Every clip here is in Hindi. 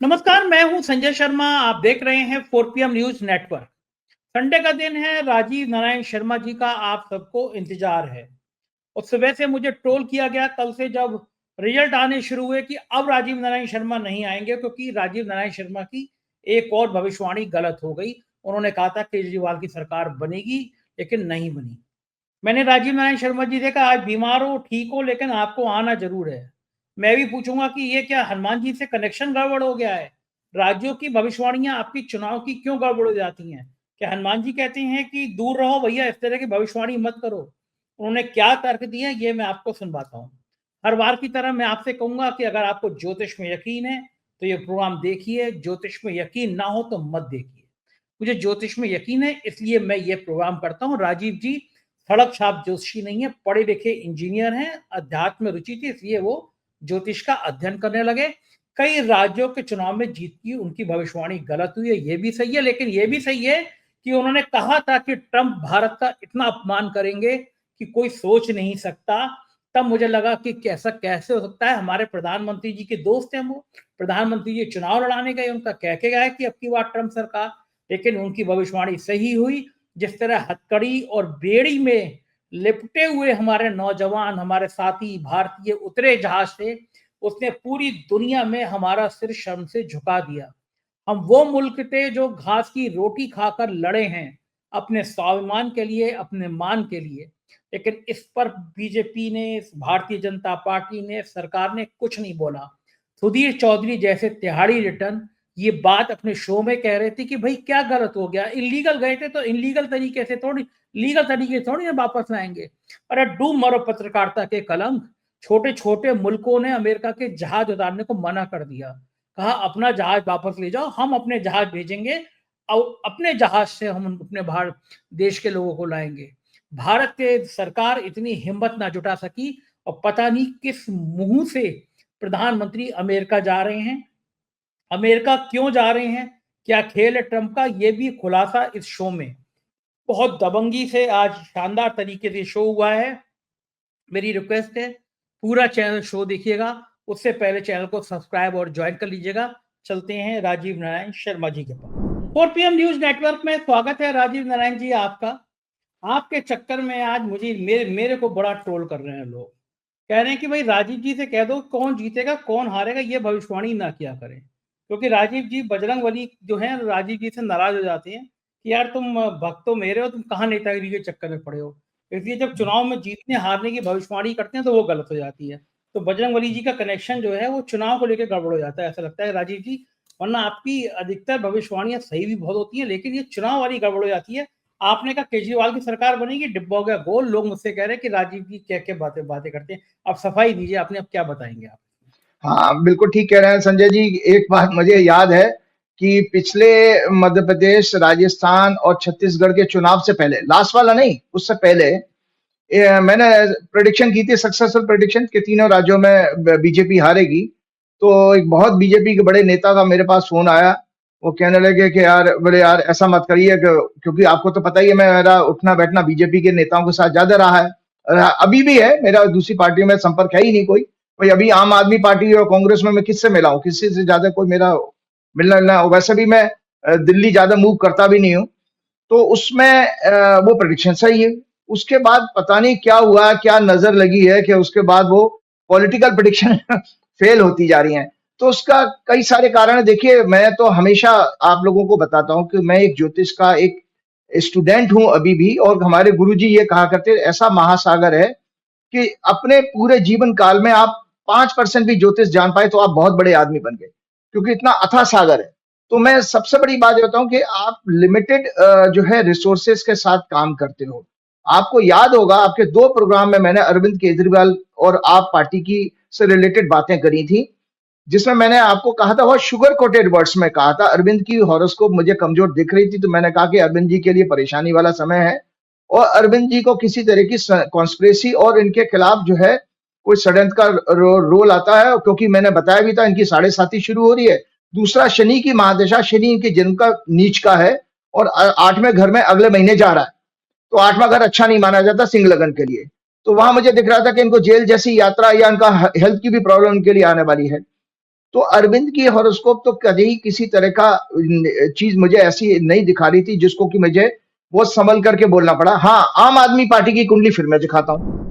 नमस्कार, मैं हूं संजय शर्मा। आप देख रहे हैं 4 PM न्यूज नेटवर्क। संडे का दिन है, राजीव नारायण शर्मा जी का आप सबको इंतजार है। और सुबह से मुझे ट्रोल किया गया कल से, जब रिजल्ट आने शुरू हुए, कि अब राजीव नारायण शर्मा नहीं आएंगे क्योंकि राजीव नारायण शर्मा की एक और भविष्यवाणी गलत हो गई। उन्होंने कहा था केजरीवाल की सरकार बनेगी, लेकिन नहीं बनी। मैंने राजीव नारायण शर्मा जी से कहा, आज बीमार हो, ठीक हो, लेकिन आपको आना जरूर है। मैं भी पूछूंगा कि ये क्या हनुमान जी से कनेक्शन गड़बड़ हो गया है? राज्यों की भविष्यवाणियां आपकी चुनाव की क्यों गड़बड़ हो जाती हैं? क्या हनुमान जी कहते हैं कि दूर रहो भैया, इस तरह की भविष्यवाणी मत करो? उन्होंने क्या तर्क दिए, ये मैं आपको सुनवाता हूँ। हर बार की तरह मैं आपसे कहूंगा कि अगर आपको ज्योतिष में यकीन है तो ये प्रोग्राम देखिए, ज्योतिष में यकीन ना हो तो मत देखिए। मुझे ज्योतिष में यकीन है, इसलिए मैं ये प्रोग्राम करता हूँ। राजीव जी सड़क छाप ज्योतिषी नहीं है, पढ़े लिखे इंजीनियर हैं। अध्यात्म में रुचि थी, इसलिए वो ज्योतिष का अध्ययन करने लगे। कई राज्यों के चुनाव में जीत की उनकी भविष्यवाणी गलत हुई है, ये भी सही है। लेकिन ये भी सही है कि उन्होंने कहा था कि ट्रंप भारत का इतना अपमान करेंगे कि कोई सोच नहीं सकता। तब मुझे लगा कि कैसा कैसे हो सकता है। हमारे प्रधानमंत्री जी के दोस्त हैं वो, प्रधानमंत्री जी चुनाव लड़ाने गए, उनका कह के गए कि अब की बार ट्रंप सरकार। लेकिन उनकी भविष्यवाणी सही हुई। जिस तरह हथकड़ी और बेड़ी में लिपटे हुए हमारे नौजवान, हमारे साथी भारतीय उतरे जहाज से, उसने पूरी दुनिया में हमारा सिर शर्म से झुका दिया। हम वो मुल्क थे जो घास की रोटी खाकर लड़े हैं, अपने स्वाभिमान के लिए, अपने मान के लिए। लेकिन इस पर बीजेपी ने, भारतीय जनता पार्टी ने, सरकार ने कुछ नहीं बोला। सुधीर चौधरी जैसे तिहाड़ी रिटर्न ये बात अपने शो में कह रहे थे कि भाई क्या गलत हो गया, इलीगल गए थे तो इलीगल तरीके से थोड़ी, लीगल तरीके से थोड़ी ना वापस लाएंगे। अरे डूब मरो पत्रकारिता के कलंक। छोटे छोटे मुल्कों ने अमेरिका के जहाज उतारने को मना कर दिया, कहा अपना जहाज वापस ले जाओ, हम अपने जहाज भेजेंगे और अपने जहाज से हम अपने भारत देश के लोगों को लाएंगे। भारत के सरकार इतनी हिम्मत ना जुटा सकी, और पता नहीं किस मुंह से प्रधानमंत्री अमेरिका जा रहे हैं। अमेरिका क्यों जा रहे हैं, क्या खेल है ट्रंप का, ये भी खुलासा इस शो में। बहुत दबंगी से आज शानदार तरीके से शो हुआ है। मेरी रिक्वेस्ट है, पूरा चैनल शो देखिएगा, उससे पहले चैनल को सब्सक्राइब और ज्वाइन कर लीजिएगा। चलते हैं राजीव नारायण शर्मा जी के पास। 4 PM न्यूज नेटवर्क में स्वागत है राजीव नारायण जी आपका। आपके चक्कर में आज मुझे मेरे को बड़ा ट्रोल कर रहे हैं लोग। कह रहे हैं कि भाई राजीव जी से कह दो कौन जीतेगा कौन हारेगा, ये भविष्यवाणी ना किया करें। क्योंकि राजीव जी बजरंगबली जो है, राजीव जी से नाराज हो जाते हैं कि यार तुम भक्त तो मेरे हो, तुम कहाँ नेतागिरी के चक्कर में पड़े हो। इसलिए जब चुनाव में जीतने हारने की भविष्यवाणी करते हैं तो वो गलत हो जाती है। तो बजरंगबली जी का कनेक्शन जो है वो चुनाव को लेकर गड़बड़ हो जाता है, ऐसा लगता है राजीव जी। वरना आपकी अधिकतर भविष्यवाणियां सही भी बहुत होती है, लेकिन ये चुनाव वाली गड़बड़ हो जाती है। आपने कहा केजरीवाल की सरकार बनेगी, डिब्बा हो गया गोल। लोग मुझसे कह रहे हैं कि राजीव जी क्या क्या बातें बातें करते हैं। आप सफाई दीजिए, आपने अब क्या बताएंगे आप? हाँ, बिल्कुल ठीक कह रहे हैं संजय जी। एक बात मुझे याद है कि पिछले मध्य प्रदेश, राजस्थान और छत्तीसगढ़ के चुनाव से पहले, लास्ट वाला नहीं, उससे पहले मैंने प्रेडिक्शन की थी, सक्सेसफुल प्रेडिक्शन कि तीनों राज्यों में बीजेपी हारेगी। तो एक बहुत बीजेपी के बड़े नेता का मेरे पास फोन आया। वो कहने लगे कि यार, बोले यार ऐसा मत करिए, क्योंकि आपको तो पता ही है मेरा उठना बैठना बीजेपी के नेताओं के साथ ज्यादा रहा है। अभी भी है, मेरा दूसरी पार्टियों में संपर्क है ही नहीं कोई। भाई अभी आम आदमी पार्टी और कांग्रेस में मैं किससे मिला हूँ? किसी से ज्यादा कोई मेरा मिलना मिलना। वैसे भी मैं दिल्ली ज्यादा मूव करता भी नहीं हूँ। तो उसमें वो प्रेडिक्शन सही है। उसके बाद पता नहीं क्या हुआ, क्या नजर लगी है कि उसके बाद वो पॉलिटिकल प्रेडिक्शन फेल होती जा रही हैं। तो उसका कई सारे कारण है। देखिए, मैं तो हमेशा आप लोगों को बताता हूँ कि मैं एक ज्योतिष का एक स्टूडेंट हूँ अभी भी, और हमारे गुरुजी ये कहा करते हैं, ऐसा महासागर है कि अपने पूरे जीवन काल में आप 5% भी ज्योतिष जान पाए तो आप बहुत बड़े आदमी बन गए, क्योंकि इतना अथाह सागर है। तो मैं सबसे बड़ी बात ये बताऊं कि आप लिमिटेड जो है रिसोर्सेज के साथ काम करते हो। आपको याद होगा, आपके 2 प्रोग्राम में मैंने अरविंद केजरीवाल और आप पार्टी की से रिलेटेड बातें करी थी, जिसमें मैंने आपको कहा था, बहुत शुगर कोटेड वर्ड्स में कहा था। अरविंद की हॉरोस्कोप मुझे कमजोर दिख रही थी, तो मैंने कहा कि अरविंद जी के लिए परेशानी वाला समय है, और अरविंद जी को किसी तरह की कॉन्स्पिरेसी और इनके खिलाफ जो है कोई षड्यंत्र का रोल आता है। क्योंकि मैंने बताया भी था, इनकी 7.5 शुरू हो रही है। दूसरा, शनि की महादशा, शनि इनके जन्म का नीच का है, और 8वें घर में अगले महीने जा रहा है। तो 8वां घर अच्छा नहीं माना जाता सिंह लगन के लिए। तो वहां मुझे दिख रहा था कि इनको जेल जैसी यात्रा या इनका हेल्थ की भी प्रॉब्लम इनके लिए आने वाली है। तो अरविंद की हॉरोस्कोप तो कभी किसी तरह का चीज मुझे ऐसी नहीं दिखा रही थी जिसको कि मुझे बहुत संभल करके बोलना पड़ा। हाँ, आम आदमी पार्टी की कुंडली फिर मैं दिखाता हूं।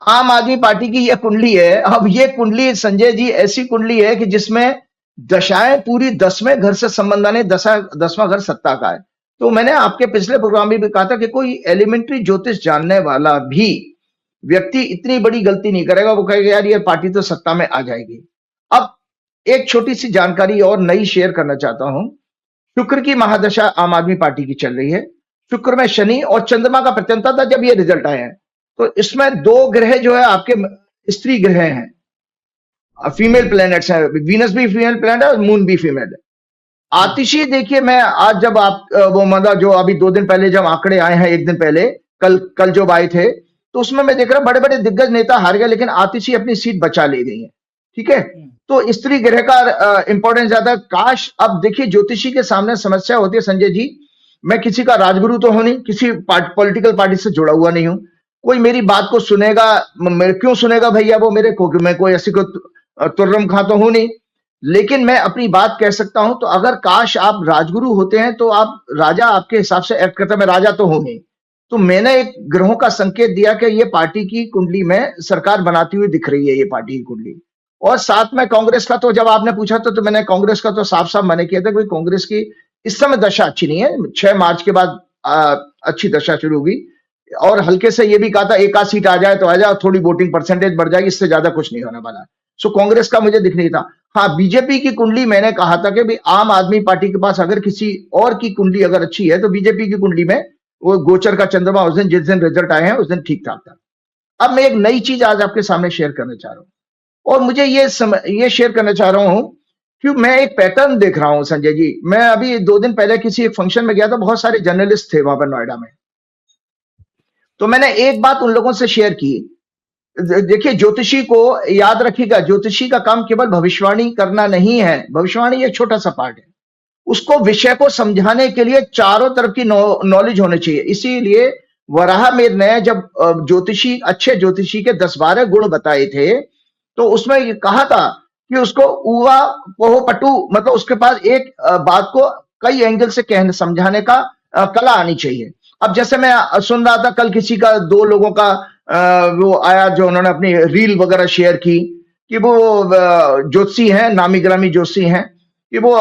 आम आदमी पार्टी की यह कुंडली है। अब ये कुंडली संजय जी ऐसी कुंडली है कि जिसमें दशाएं पूरी 10वें घर से संबंध आने, 10वां घर सत्ता का है। तो मैंने आपके पिछले प्रोग्राम में भी कहा था कि कोई एलिमेंट्री ज्योतिष जानने वाला भी व्यक्ति इतनी बड़ी गलती नहीं करेगा, वो कहेगा यार ये पार्टी तो सत्ता में आ जाएगी। अब एक छोटी सी जानकारी और नई शेयर करना चाहता हूं। शुक्र की महादशा आम आदमी पार्टी की चल रही है। शुक्र में शनि और चंद्रमा का प्रत्यंता था जब ये रिजल्ट आए हैं। तो इसमें दो ग्रह जो है आपके स्त्री ग्रह हैं, फीमेल प्लैनेट्स हैं। वीनस भी फीमेल प्लैनेट है और मून भी फीमेल है। आतिशी देखिए, मैं आज जब आप वो मतलब जो अभी 2 दिन पहले जब आंकड़े आए हैं, 1 दिन पहले कल जो आए थे, तो उसमें मैं देख रहा हूं बड़े बड़े दिग्गज नेता हार गए, लेकिन आतिशी अपनी सीट बचा ले गई है। ठीक है, तो स्त्री ग्रह का इंपॉर्टेंस ज्यादा है। काश, अब देखिए ज्योतिषी के सामने समस्या होती है संजय जी, मैं किसी का राजगुरु तो हूं नहीं, किसी पॉलिटिकल पार्टी से जुड़ा हुआ नहीं हूं, कोई मेरी बात को सुनेगा, क्यों सुनेगा भैया वो मेरे को, मैं कोई ऐसी को तुर्रम खा तो हूं नहीं, लेकिन मैं अपनी बात कह सकता हूं। तो अगर काश आप राजगुरु होते हैं तो आप राजा आपके हिसाब से एक्ट करते, मैं राजा तो हूं नहीं। तो मैंने एक ग्रहों का संकेत दिया कि ये पार्टी की कुंडली में सरकार बनाती हुई दिख रही है, ये पार्टी की कुंडली। और साथ में कांग्रेस का, तो जब आपने पूछा तो मैंने कांग्रेस का तो साफ साफ मैंने किया था कि कांग्रेस की इस समय दशा अच्छी नहीं है। 6 मार्च के बाद अच्छी दशा शुरू होगी। और हल्के से ये भी कहा था एक आध सीट आ जाए तो आ जाए, थोड़ी वोटिंग परसेंटेज बढ़ जाएगी, इससे ज्यादा कुछ नहीं होने वाला। सो कांग्रेस का मुझे दिख नहीं था। हाँ, बीजेपी की कुंडली मैंने कहा था कि भाई आम आदमी पार्टी के पास अगर किसी और की कुंडली अगर अच्छी है तो बीजेपी की कुंडली में वो गोचर का चंद्रमा उस दिन, जिस दिन रिजल्ट आए हैं उस दिन ठीक ठाक था। अब मैं एक नई चीज आज आपके सामने शेयर करना चाह रहा हूं, और मुझे ये शेयर करना चाह रहा हूं कि मैं एक पैटर्न देख रहा हूं संजय जी। मैं अभी 2 दिन पहले किसी एक फंक्शन में गया था, बहुत सारे जर्नलिस्ट थे वहां पर नोएडा में। तो मैंने एक बात उन लोगों से शेयर की। देखिए, ज्योतिषी को याद रखिएगा, ज्योतिषी का काम केवल भविष्यवाणी करना नहीं है। भविष्यवाणी एक छोटा सा पार्ट है, उसको विषय को समझाने के लिए चारों तरफ की नॉलेज होनी चाहिए। इसीलिए वराहमिहिर ने जब ज्योतिषी, अच्छे ज्योतिषी के 10-12 गुण बताए थे, तो उसमें ये कहा था कि उसको उवा पोह पटु, मतलब उसके पास एक बात को कई एंगल से कहने समझाने का कला आनी चाहिए। अब जैसे मैं सुन रहा था कल किसी का, 2 लोगों का वो आया जो उन्होंने अपनी रील वगैरह शेयर की कि वो ज्योतिषी हैं, नामी ग्रामी ज्योतिषी हैं, कि वो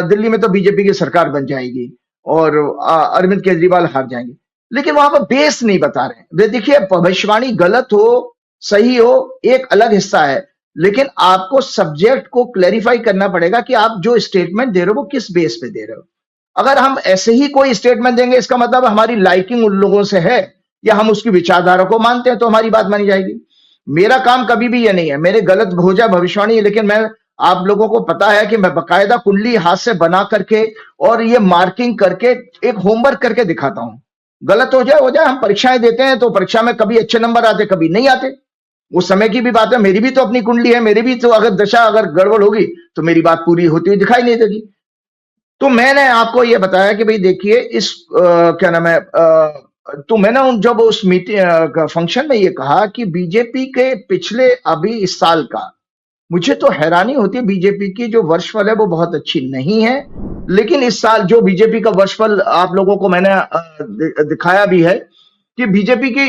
दिल्ली में तो बीजेपी की सरकार बन जाएगी और अरविंद केजरीवाल हार जाएंगे, लेकिन वहां पर बेस नहीं बता रहे। देखिए, भविष्यवाणी गलत हो सही हो एक अलग हिस्सा है, लेकिन आपको सब्जेक्ट को क्लैरिफाई करना पड़ेगा कि आप जो स्टेटमेंट दे रहे हो वो किस बेस पे दे रहे हो। अगर हम ऐसे ही कोई स्टेटमेंट देंगे, इसका मतलब हमारी लाइकिंग उन लोगों से है या हम उसकी विचारधारा को मानते हैं, तो हमारी बात मानी जाएगी। मेरा काम कभी भी ये नहीं है, मेरे गलत हो जाए भविष्यवाणी, लेकिन मैं, आप लोगों को पता है कि मैं बकायदा कुंडली हाथ से बना करके और ये मार्किंग करके एक होमवर्क करके दिखाता हूं। गलत हो जाए, हम परीक्षाएं देते हैं तो परीक्षा में कभी अच्छे नंबर आते, कभी नहीं आते, वो समय की भी बात है। मेरी भी तो अपनी कुंडली है, मेरी भी तो अगर दशा अगर गड़बड़ होगी तो मेरी बात पूरी होती हुई दिखाई नहीं देगी। तो मैंने आपको ये बताया कि भाई देखिए, इस क्या नाम है, तो मैंने जब उस मीटिंग फंक्शन में ये कहा कि बीजेपी के पिछले अभी इस साल का, मुझे तो हैरानी होती है, बीजेपी की जो वर्षफल है वो बहुत अच्छी नहीं है, लेकिन इस साल जो बीजेपी का वर्षफल आप लोगों को मैंने दिखाया भी है कि बीजेपी की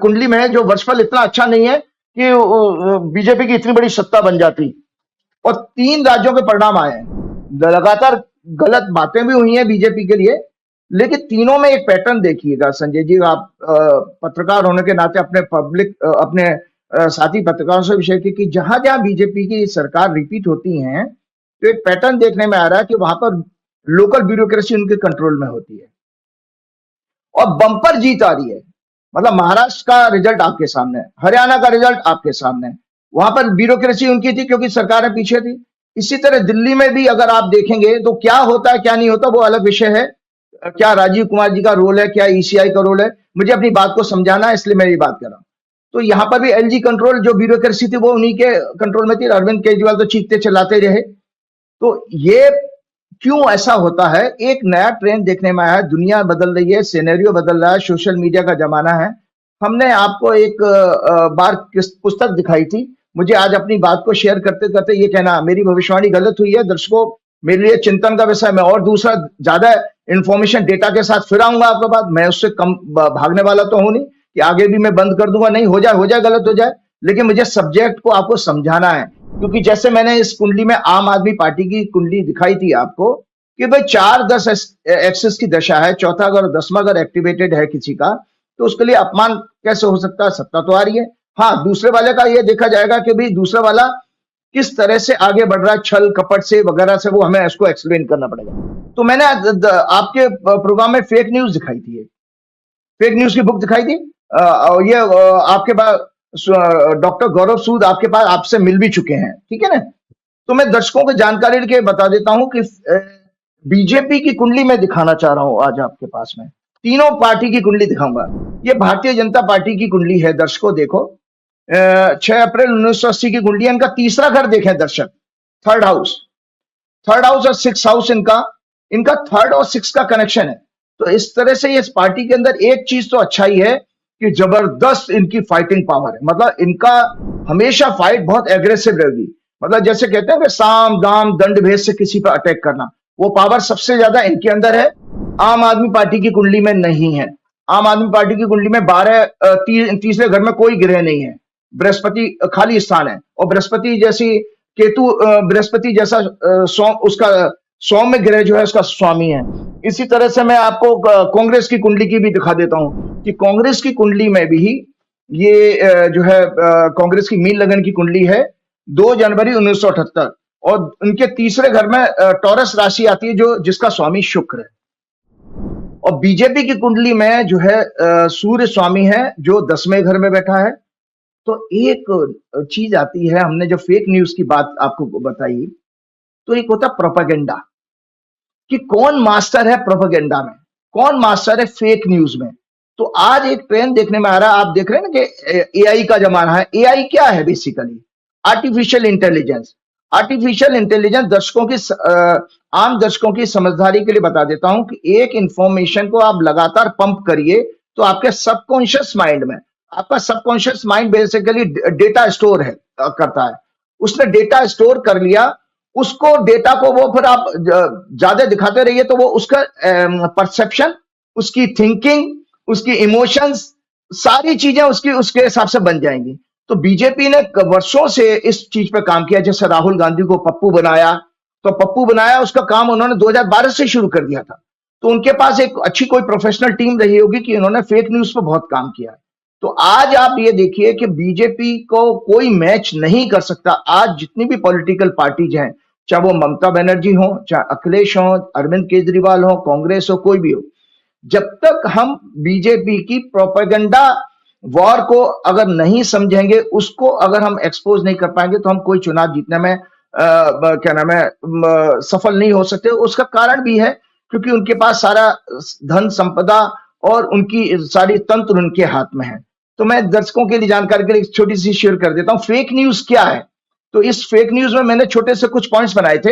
कुंडली में जो वर्षफल इतना अच्छा नहीं है कि बीजेपी की इतनी बड़ी सत्ता बन जाती। और 3 राज्यों के परिणाम आए हैं, लगातार गलत बातें भी हुई हैं बीजेपी के लिए, लेकिन तीनों में एक पैटर्न देखिएगा संजय जी। आप पत्रकार होने के नाते अपने साथी पत्रकारों से विषय की कि जहां जहां बीजेपी की सरकार रिपीट होती है, तो एक पैटर्न देखने में आ रहा है कि वहां पर लोकल ब्यूरोक्रेसी उनके कंट्रोल में होती है और बम्पर जीत आ रही है। मतलब महाराष्ट्र का रिजल्ट आपके सामने है, हरियाणा का रिजल्ट आपके सामने है, वहां पर ब्यूरोक्रेसी उनकी थी क्योंकि सरकारें पीछे थी। इसी तरह दिल्ली में भी अगर आप देखेंगे तो क्या होता है क्या नहीं होता वो अलग विषय है, क्या राजीव कुमार जी का रोल है, क्या ईसीआई का रोल है, मुझे अपनी बात को समझाना है, इसलिए मैं ये बात कर रहा हूं। तो यहां पर भी एलजी कंट्रोल, जो ब्यूरोक्रेसी थी वो उन्हीं के कंट्रोल में थी, अरविंद केजरीवाल तो चीखते चलाते रहे। तो ये क्यों ऐसा होता है? एक नया ट्रेंड देखने में आया है, दुनिया बदल रही है, सिनेरियो बदल रहा है, सोशल मीडिया का जमाना है। हमने आपको एक बार पुस्तक दिखाई थी, मुझे आज अपनी बात को शेयर करते करते ये कहना मेरी भविष्यवाणी गलत हुई है दर्शकों, मेरे लिए चिंतन का विषय। मैं और दूसरा ज्यादा इंफॉर्मेशन डेटा के साथ फिर आऊंगा आपके पास। मैं उससे कम भागने वाला तो हूं नहीं कि आगे भी मैं बंद कर दूंगा, नहीं हो जाए गलत हो जाए, लेकिन मुझे सब्जेक्ट को आपको समझाना है। क्योंकि जैसे मैंने इस कुंडली में आम आदमी पार्टी की कुंडली दिखाई थी आपको कि भाई 4-10 एक्सिस की दशा है, चौथा अगर 10वां अगर एक्टिवेटेड है किसी का तो उसके लिए अपमान कैसे हो सकता है, सत्ता तो आ रही है। हाँ, दूसरे वाले का ये देखा जाएगा कि भाई दूसरा वाला किस तरह से आगे बढ़ रहा है, छल कपट से वगैरह से, वो हमें इसको एक्सप्लेन करना पड़ेगा। तो मैंने आपके प्रोग्राम में फेक न्यूज दिखाई थी, फेक न्यूज की बुक दिखाई थी। ये आपके पास डॉक्टर गौरव सूद आपके पास आपसे मिल भी चुके हैं, ठीक है ना। तो मैं दर्शकों को जानकारी के बता देता हूं कि बीजेपी की कुंडली में दिखाना चाह रहा हूं आज आपके पास में, तीनों पार्टी की कुंडली दिखाऊंगा। ये भारतीय जनता पार्टी की कुंडली है दर्शकों, देखो 6 अप्रैल 1980 की कुंडली है। इनका तीसरा घर देखें दर्शक, थर्ड हाउस और 6th हाउस इनका 3rd और 6 का कनेक्शन है। तो इस तरह से इस पार्टी के अंदर एक चीज तो अच्छा ही है कि जबरदस्त इनकी फाइटिंग पावर है। मतलब इनका हमेशा फाइट बहुत एग्रेसिव रहेगी। मतलब जैसे कहते हैं कि साम दाम दंड भेद से किसी पर अटैक करना, वो पावर सबसे ज्यादा इनके अंदर है। आम आदमी पार्टी की कुंडली में नहीं है। आम आदमी पार्टी की कुंडली में 12 तीसरे घर में कोई ग्रह नहीं है, बृहस्पति खाली स्थान है। और बृहस्पति जैसी केतु बृहस्पति जैसा उसका सौम्य ग्रह जो है उसका स्वामी है। इसी तरह से मैं आपको कांग्रेस की कुंडली की भी दिखा देता हूं कि कांग्रेस की कुंडली में भी ये जो है कांग्रेस की मीन लगन की कुंडली है 2 जनवरी 1978 और उनके तीसरे घर में टॉरस राशि आती है जो जिसका स्वामी शुक्र है। और बीजेपी की कुंडली में जो है सूर्य स्वामी है जो 10वें घर में बैठा है। तो एक चीज आती है, हमने जो फेक न्यूज की बात आपको बताई, तो एक होता प्रोपेगेंडा कि कौन मास्टर है प्रोपेगेंडा में, कौन मास्टर है फेक न्यूज में। तो आज एक ट्रेंड देखने में आ रहा है, आप देख रहे हैं ना कि एआई का जमाना है। एआई क्या है? Basically artificial intelligence. Artificial intelligence दर्शकों की आम दर्शकों की समझदारी के लिए बता देता हूं कि एक इंफॉर्मेशन को आप लगातार पंप करिए तो आपके सबकॉन्शियस माइंड में, आपका subconscious mind basically data store है करता है। उसने डेटा स्टोर कर लिया, उसको डेटा को वो फिर आप ज्यादा दिखाते रहिए तो वो उसका परसेप्शन, उसकी थिंकिंग, उसकी इमोशंस, सारी चीजें उसके हिसाब से बन जाएंगी। तो बीजेपी ने वर्षों से इस चीज पर काम किया। जैसे राहुल गांधी को पप्पू बनाया, तो पप्पू बनाया उसका काम उन्होंने 2012 से शुरू कर दिया था। तो उनके पास एक अच्छी कोई प्रोफेशनल टीम रही होगी कि उन्होंने फेक न्यूज पर बहुत काम किया है। तो आज आप ये देखिए कि बीजेपी को कोई मैच नहीं कर सकता। आज जितनी भी पॉलिटिकल पार्टीज हैं, चाहे वो ममता बनर्जी हो, चाहे अखिलेश हो, अरविंद केजरीवाल हो, कांग्रेस हो, कोई भी हो, जब तक हम बीजेपी की प्रोपेगेंडा वॉर को अगर नहीं समझेंगे, उसको अगर हम एक्सपोज नहीं कर पाएंगे, तो हम कोई चुनाव जीतने में क्या नाम है सफल नहीं हो सकते। उसका कारण भी है क्योंकि उनके पास सारा धन संपदा और उनकी सारी तंत्र उनके हाथ में है। तो मैं दर्शकों के लिए जानकारी के लिए छोटी सी शेयर कर देता हूं फेक न्यूज क्या है। तो इस फेक न्यूज में मैंने छोटे से कुछ पॉइंट्स बनाए थे।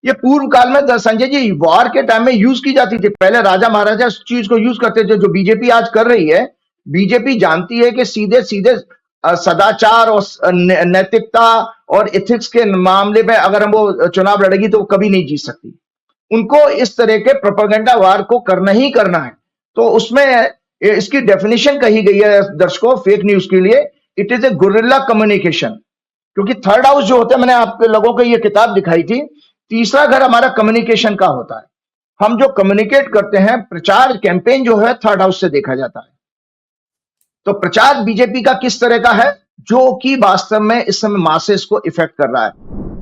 ये पूर्व काल में संजय जी वॉर के टाइम में यूज की जाती थी। पहले राजा महाराजा इस चीज को यूज करते थे। जो बीजेपी आज कर रही है, बीजेपी जानती है कि सीधे सीधे सदाचार और नैतिकता और एथिक्स के मामले में अगर हम वो चुनाव लड़ेगी तो वो कभी नहीं जीत सकती। उनको इस तरह के प्रोपेगेंडा वार को करना ही करना है। तो उसमें इसकी डेफिनेशन कही गई है दर्शकों फेक न्यूज के लिए, it is a guerrilla communication. क्योंकि 3rd हाउस जो होता है, मैंने आप लोगों को ये किताब दिखाई थी, तीसरा घर हमारा कम्युनिकेशन का होता है। हम जो कम्युनिकेट करते हैं, प्रचार कैंपेन जो है 3rd हाउस से देखा जाता है। तो प्रचार बीजेपी का किस तरह का है, जो कि वास्तव में इस समय मासेस को इफेक्ट कर रहा है।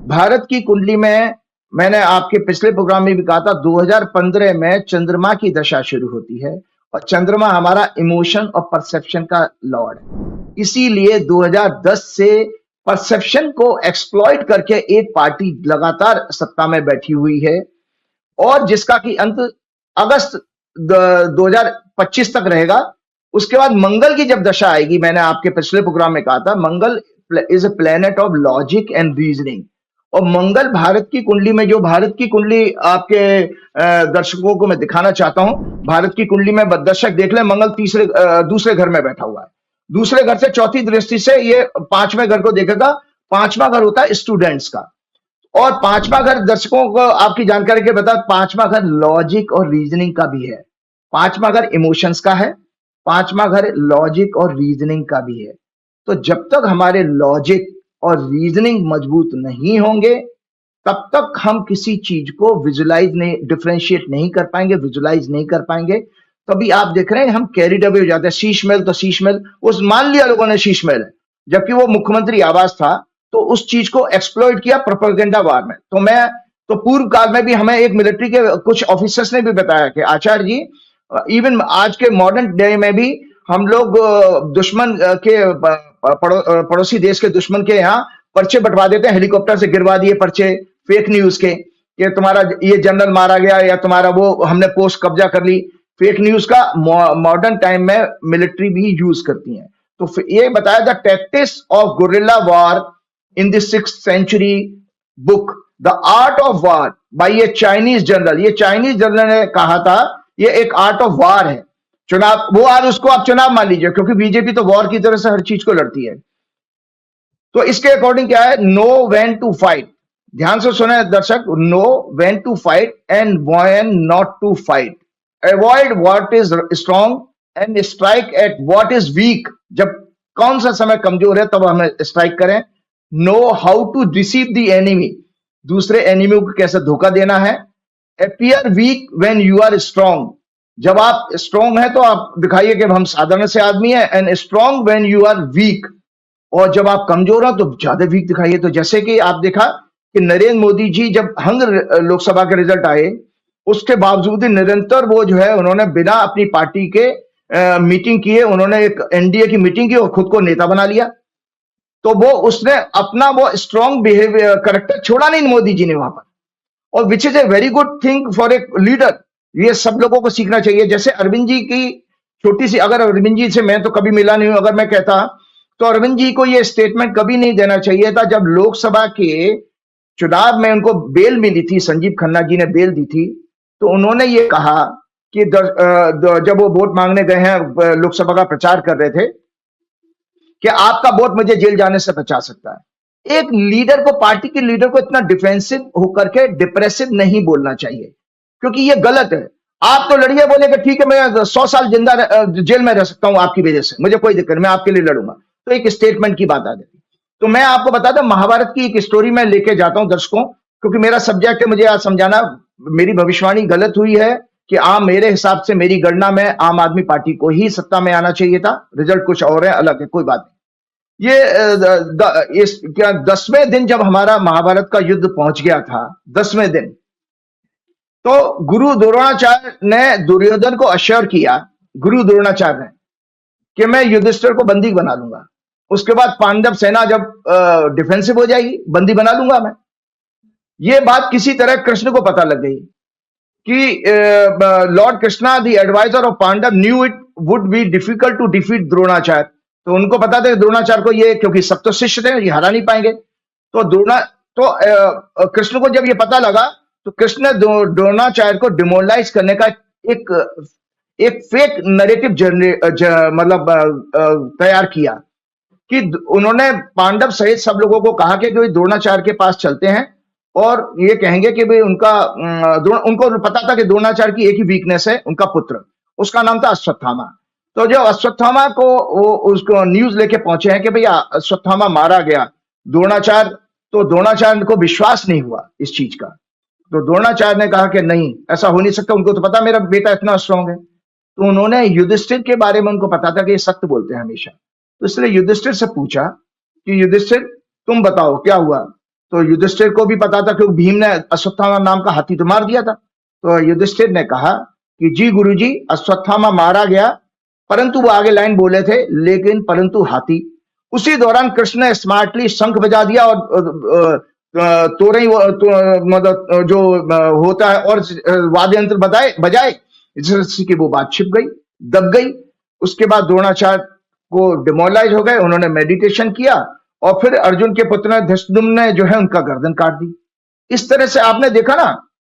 भारत की कुंडली में मैंने आपके पिछले प्रोग्राम में भी कहा था 2015 में चंद्रमा की दशा शुरू होती है और चंद्रमा हमारा इमोशन और परसेप्शन का लॉर्ड है। इसीलिए 2010 से परसेप्शन को एक्सप्लॉइट करके एक पार्टी लगातार सत्ता में बैठी हुई है और जिसका कि अंत अगस्त 2025 तक रहेगा। उसके बाद मंगल की जब दशा आएगी, मैंने आपके पिछले प्रोग्राम में कहा था Mangal is a planet of logic and reasoning. और मंगल भारत की कुंडली में, जो भारत की कुंडली आपके दर्शकों को मैं दिखाना चाहता हूं, भारत की कुंडली में दर्शक देख ले, मंगल दूसरे घर में बैठा हुआ है। दूसरे घर से चौथी दृष्टि से ये पांचवें घर को देखेगा। पांचवा घर होता है स्टूडेंट्स का, और पांचवा घर दर्शकों को आपकी जानकारी के बता, पांचवा घर लॉजिक और रीजनिंग का भी है, पांचवा घर इमोशंस का है, पांचवा घर लॉजिक और रीजनिंग का भी है। तो जब तक हमारे लॉजिक और रीजनिंग मजबूत नहीं होंगे तब तक हम किसी चीज को विजुलाइज नहीं, डिफरेंशिएट नहीं कर पाएंगे, विजुलाइज नहीं कर पाएंगे। तभी आप देख रहे हैं हम कैरिड अवे हो जाते हैं। शीश महल तो शीश महल, उस मान लिया लोगों ने शीश महल है, जबकि वो मुख्यमंत्री आवास था, तो उस चीज को एक्सप्लॉइट किया प्रोपेगेंडा वार में। तो पूर्व काल में भी हमें एक मिलिट्री के कुछ ऑफिसर्स ने भी बताया कि आचार्य जी, इवन आज के मॉडर्न डे में भी हम लोग दुश्मन के पड़ोसी देश के दुश्मन के यहाँ पर्चे बंटवा देते हैं, हेलीकॉप्टर से गिरवा दिए पर्चे फेक न्यूज के, कि तुम्हारा ये जनरल मारा गया या तुम्हारा वो हमने पोस्ट कब्जा कर ली। फेक न्यूज का मॉडर्न टाइम में मिलिट्री भी यूज करती है। तो ये बताया the tactics of guerrilla war in the 6th century book the art of war by a Chinese general. ये चाइनीज जनरल ने कहा था, ये एक आर्ट ऑफ वॉर है। चुनाव, वो आज उसको आप चुनाव मान लीजिए, क्योंकि बीजेपी तो वॉर की तरह से हर चीज को लड़ती है। तो इसके अकॉर्डिंग क्या है, नो व्हेन टू फाइट, ध्यान से सुने दर्शक, know when to fight and when not to fight, avoid what is strong and strike at what is weak. जब कौन सा समय कमजोर है तब हमें स्ट्राइक करें। Know how to deceive the enemy, दूसरे एनिमी को कैसे धोखा देना है। Appear weak when you are strong, जब आप स्ट्रॉन्ग है तो आप दिखाइए कि हम साधारण से आदमी है। And strong when you are weak, और जब आप कमजोर हो तो ज्यादा वीक दिखाइए। तो जैसे कि आप देखा कि नरेंद्र मोदी जी जब हंग लोकसभा के रिजल्ट आए, उसके बावजूद ही निरंतर वो जो है उन्होंने बिना अपनी पार्टी के मीटिंग किए, उन्होंने एक एनडीए की मीटिंग की और खुद को नेता बना लिया। तो वो उसने अपना वो स्ट्रॉन्ग बिहेवियर करेक्टर छोड़ा नहीं मोदी जी ने वहां पर, और which is a very good thing for a leader. ये सब लोगों को सीखना चाहिए। जैसे अरविंद जी की छोटी सी, अगर अरविंद जी से मैं तो कभी मिला नहीं हूं, अगर मैं कहता तो अरविंद जी को ये स्टेटमेंट कभी नहीं देना चाहिए था। जब लोकसभा के चुनाव में उनको बेल मिली थी, संजीव खन्ना जी ने बेल दी थी, तो उन्होंने ये कहा कि जब वो वोट मांगने गए हैं, लोकसभा का प्रचार कर रहे थे, कि आपका वोट मुझे जेल जाने से बचा सकता है। एक लीडर को, पार्टी के लीडर को इतना डिफेंसिव होकर के डिप्रेसिव नहीं बोलना चाहिए, क्योंकि ये गलत है। आप तो लड़िए, बोले कि ठीक है मैं 100 साल जेल में रह सकता हूं आपकी वजह से, मुझे कोई दिक्कत नहीं, मैं आपके लिए लड़ूंगा। तो एक स्टेटमेंट की बात आ जाती। तो मैं आपको बताता हूं, महाभारत की एक स्टोरी में लेके जाता हूं दर्शकों, क्योंकि मेरा सब्जेक्ट है, मुझे आज समझाना। मेरी भविष्यवाणी गलत हुई है कि मेरे हिसाब से, मेरी गणना में आम आदमी पार्टी को ही सत्ता में आना चाहिए था। रिजल्ट कुछ और है, अलग है, कोई बात नहीं। ये क्या 10वें दिन जब हमारा महाभारत का युद्ध पहुंच गया था, 10वें दिन, तो गुरु द्रोणाचार्य ने दुर्योधन को अश्योर किया, गुरु द्रोणाचार्य ने, कि मैं युधिष्ठिर को बंदी बना लूंगा। उसके बाद पांडव सेना जब डिफेंसिव हो जाएगी, बंदी बना लूंगा मैं। ये बात किसी तरह कृष्ण को पता लग गई कि lord Krishna the adviser of Pandav knew it would be difficult to defeat Dronacharya. तो उनको पता था द्रोणाचार्य को, ये क्योंकि सब तो शिष्य थे, ये हरा नहीं पाएंगे। तो कृष्ण को जब ये पता लगा, तो कृष्ण ने द्रोणाचार्य को डिमोरलाइज करने का एक फेक नैरेटिव तैयार किया, कि उन्होंने पांडव सहित सब लोगों को कहा कि द्रोणाचार्य के पास चलते हैं और ये कहेंगे कि भाई उनको पता था कि द्रोणाचार्य की एक ही वीकनेस है, उनका पुत्र, उसका नाम था अश्वत्थामा। तो जब अश्वत्थामा को उसको न्यूज लेके पहुंचे हैं कि भैया अश्वत्थामा मारा गया, तो द्रोणाचार्य को विश्वास नहीं हुआ इस चीज का। तो द्रोणाचार्य ने कहा कि नहीं, ऐसा हो नहीं सकता, उनको तो पता मेरा बेटा इतना स्ट्रांग है। तो उन्होंने युधिष्ठिर के बारे में, उनको पता था कि ये सत्य बोलते हैं हमेशा, तो इसलिए युधिष्ठिर से पूछा कि युधिष्ठिर तुम बताओ क्या हुआ। तो युधिष्ठिर को भी पता था, क्योंकि भीम ने अश्वत्थामा नाम का हाथी तो मार दिया था। तो युधिष्ठिर ने कहा कि जी गुरुजी, अश्वत्थामा मारा गया, परंतु वो आगे लाइन बोले थे, लेकिन परंतु हाथी। उसी दौरान कृष्ण ने स्मार्टली शंख बजा दिया और तोरई मतलब जो होता है और वाद्य यंत्र बजाए, जिससे कि वो बात छिप गई, दब गई। उसके बाद द्रोणाचार्य को डिमोरलाइज हो गए, उन्होंने मेडिटेशन किया और फिर अर्जुन के पुत्र धृष्टद्युम्न ने जो है उनका गर्दन काट दी। इस तरह से आपने देखा ना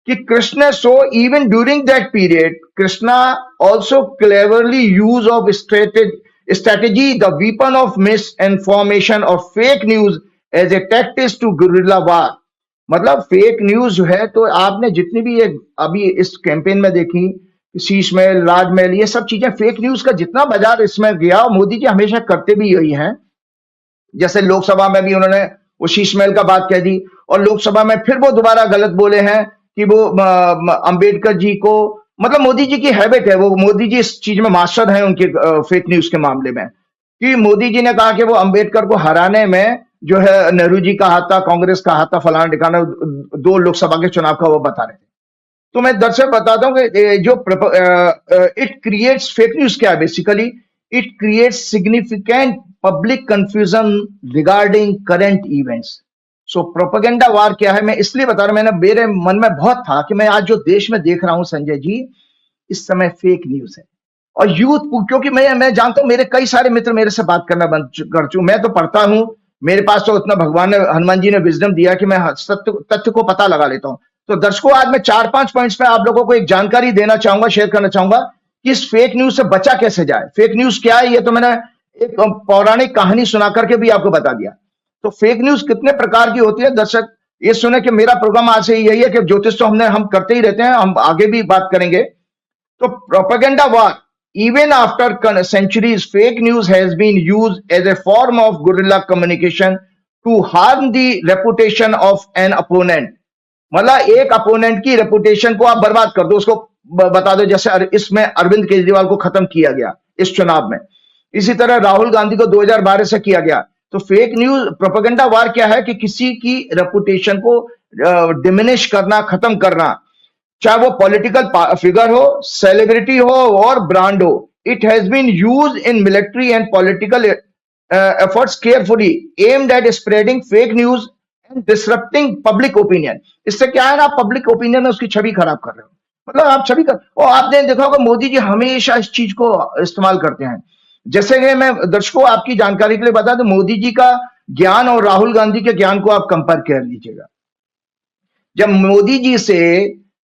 कि Krishna, so even during that period Krishna also cleverly use of strategy, the weapon of misinformation or fake news as a tactic to guerrilla war. मतलब फेक न्यूज जो है, तो आपने जितनी भी ये अभी इस कैंपेन में देखी, शीशमहल, राजमहल, ये सब चीजें फेक न्यूज का जितना बाजार इसमें गया, मोदी जी हमेशा करते भी यही हैं। जैसे लोकसभा में भी उन्होंने वो शीशमहल का बात कह दी, और लोकसभा में फिर वो दोबारा गलत बोले हैं कि वो अंबेडकर जी को, मतलब मोदी जी की हैबिट है, वो मोदी जी इस चीज में मास्टर हैं उनके फेक न्यूज के मामले में, कि मोदी जी ने कहा कि वो अंबेडकर को हराने में जो है नेहरू जी का हाथ था, कांग्रेस का हाथ था, फलाना ठिकाना, 2 लोकसभा के चुनाव का वो बता रहे थे। तो मैं दर्शक बताता हूं कि जो इट क्रिएट्स फेक न्यूज क्या है, basically it creates significant public confusion regarding current events. So propaganda war क्या है, मैं इसलिए बता रहा हूं, मेरे मन में बहुत था कि मैं आज जो देश में देख रहा हूं संजय जी, इस समय फेक न्यूज है। और यूथ, क्योंकि मैं जानता हूं, मेरे कई सारे मित्र मेरे से बात करना बंद कर चुके, मैं तो पढ़ता हूं, मेरे पास तो उतना भगवान ने, हनुमान जी ने विजडम दिया कि मैं तथ्य को पता लगा लेता हूं। तो दर्शकों, आज मैं 4-5 पॉइंट्स पे आप लोगों को एक जानकारी देना चाहूंगा, शेयर करना चाहूंगा कि इस फेक न्यूज से बचा कैसे जाए। फेक न्यूज क्या है, ये तो मैंने एक पौराणिक कहानी सुना करके भी आपको बता दिया। तो फेक न्यूज कितने प्रकार की होती है, दर्शक ये सुने कि मेरा प्रोग्राम आज से यही है कि ज्योतिष तो हम करते ही रहते हैं, हम आगे भी बात करेंगे। तो propaganda war, even after centuries, fake news has been used as a form of guerrilla communication to harm the reputation of an opponent. मतलब एक अपोनेंट की रेपुटेशन को आप बर्बाद कर दो, उसको बता दो, जैसे इसमें अरविंद केजरीवाल को खत्म किया गया इस चुनाव में, इसी तरह राहुल गांधी को 2012 से किया गया। तो फेक न्यूज प्रोपेगेंडा वार क्या है कि किसी की रेपुटेशन को डिमिनिश करना, खत्म करना, चाहे वो पॉलिटिकल फिगर हो, सेलिब्रिटी हो और ब्रांड हो। It has been used in military and political efforts carefully aimed at spreading fake news and disrupting public opinion. इससे क्या है ना, आप पब्लिक ओपिनियन में उसकी छवि खराब कर रहे हो, मतलब आप छवि कर, और आपने देखा होगा मोदी जी हमेशा इस चीज को इस्तेमाल करते हैं। जैसे कि मैं दर्शकों आपकी जानकारी के लिए बता दूं, मोदी जी का ज्ञान और राहुल गांधी के ज्ञान को आप कंपेयर कर लीजिएगा। जब मोदी जी से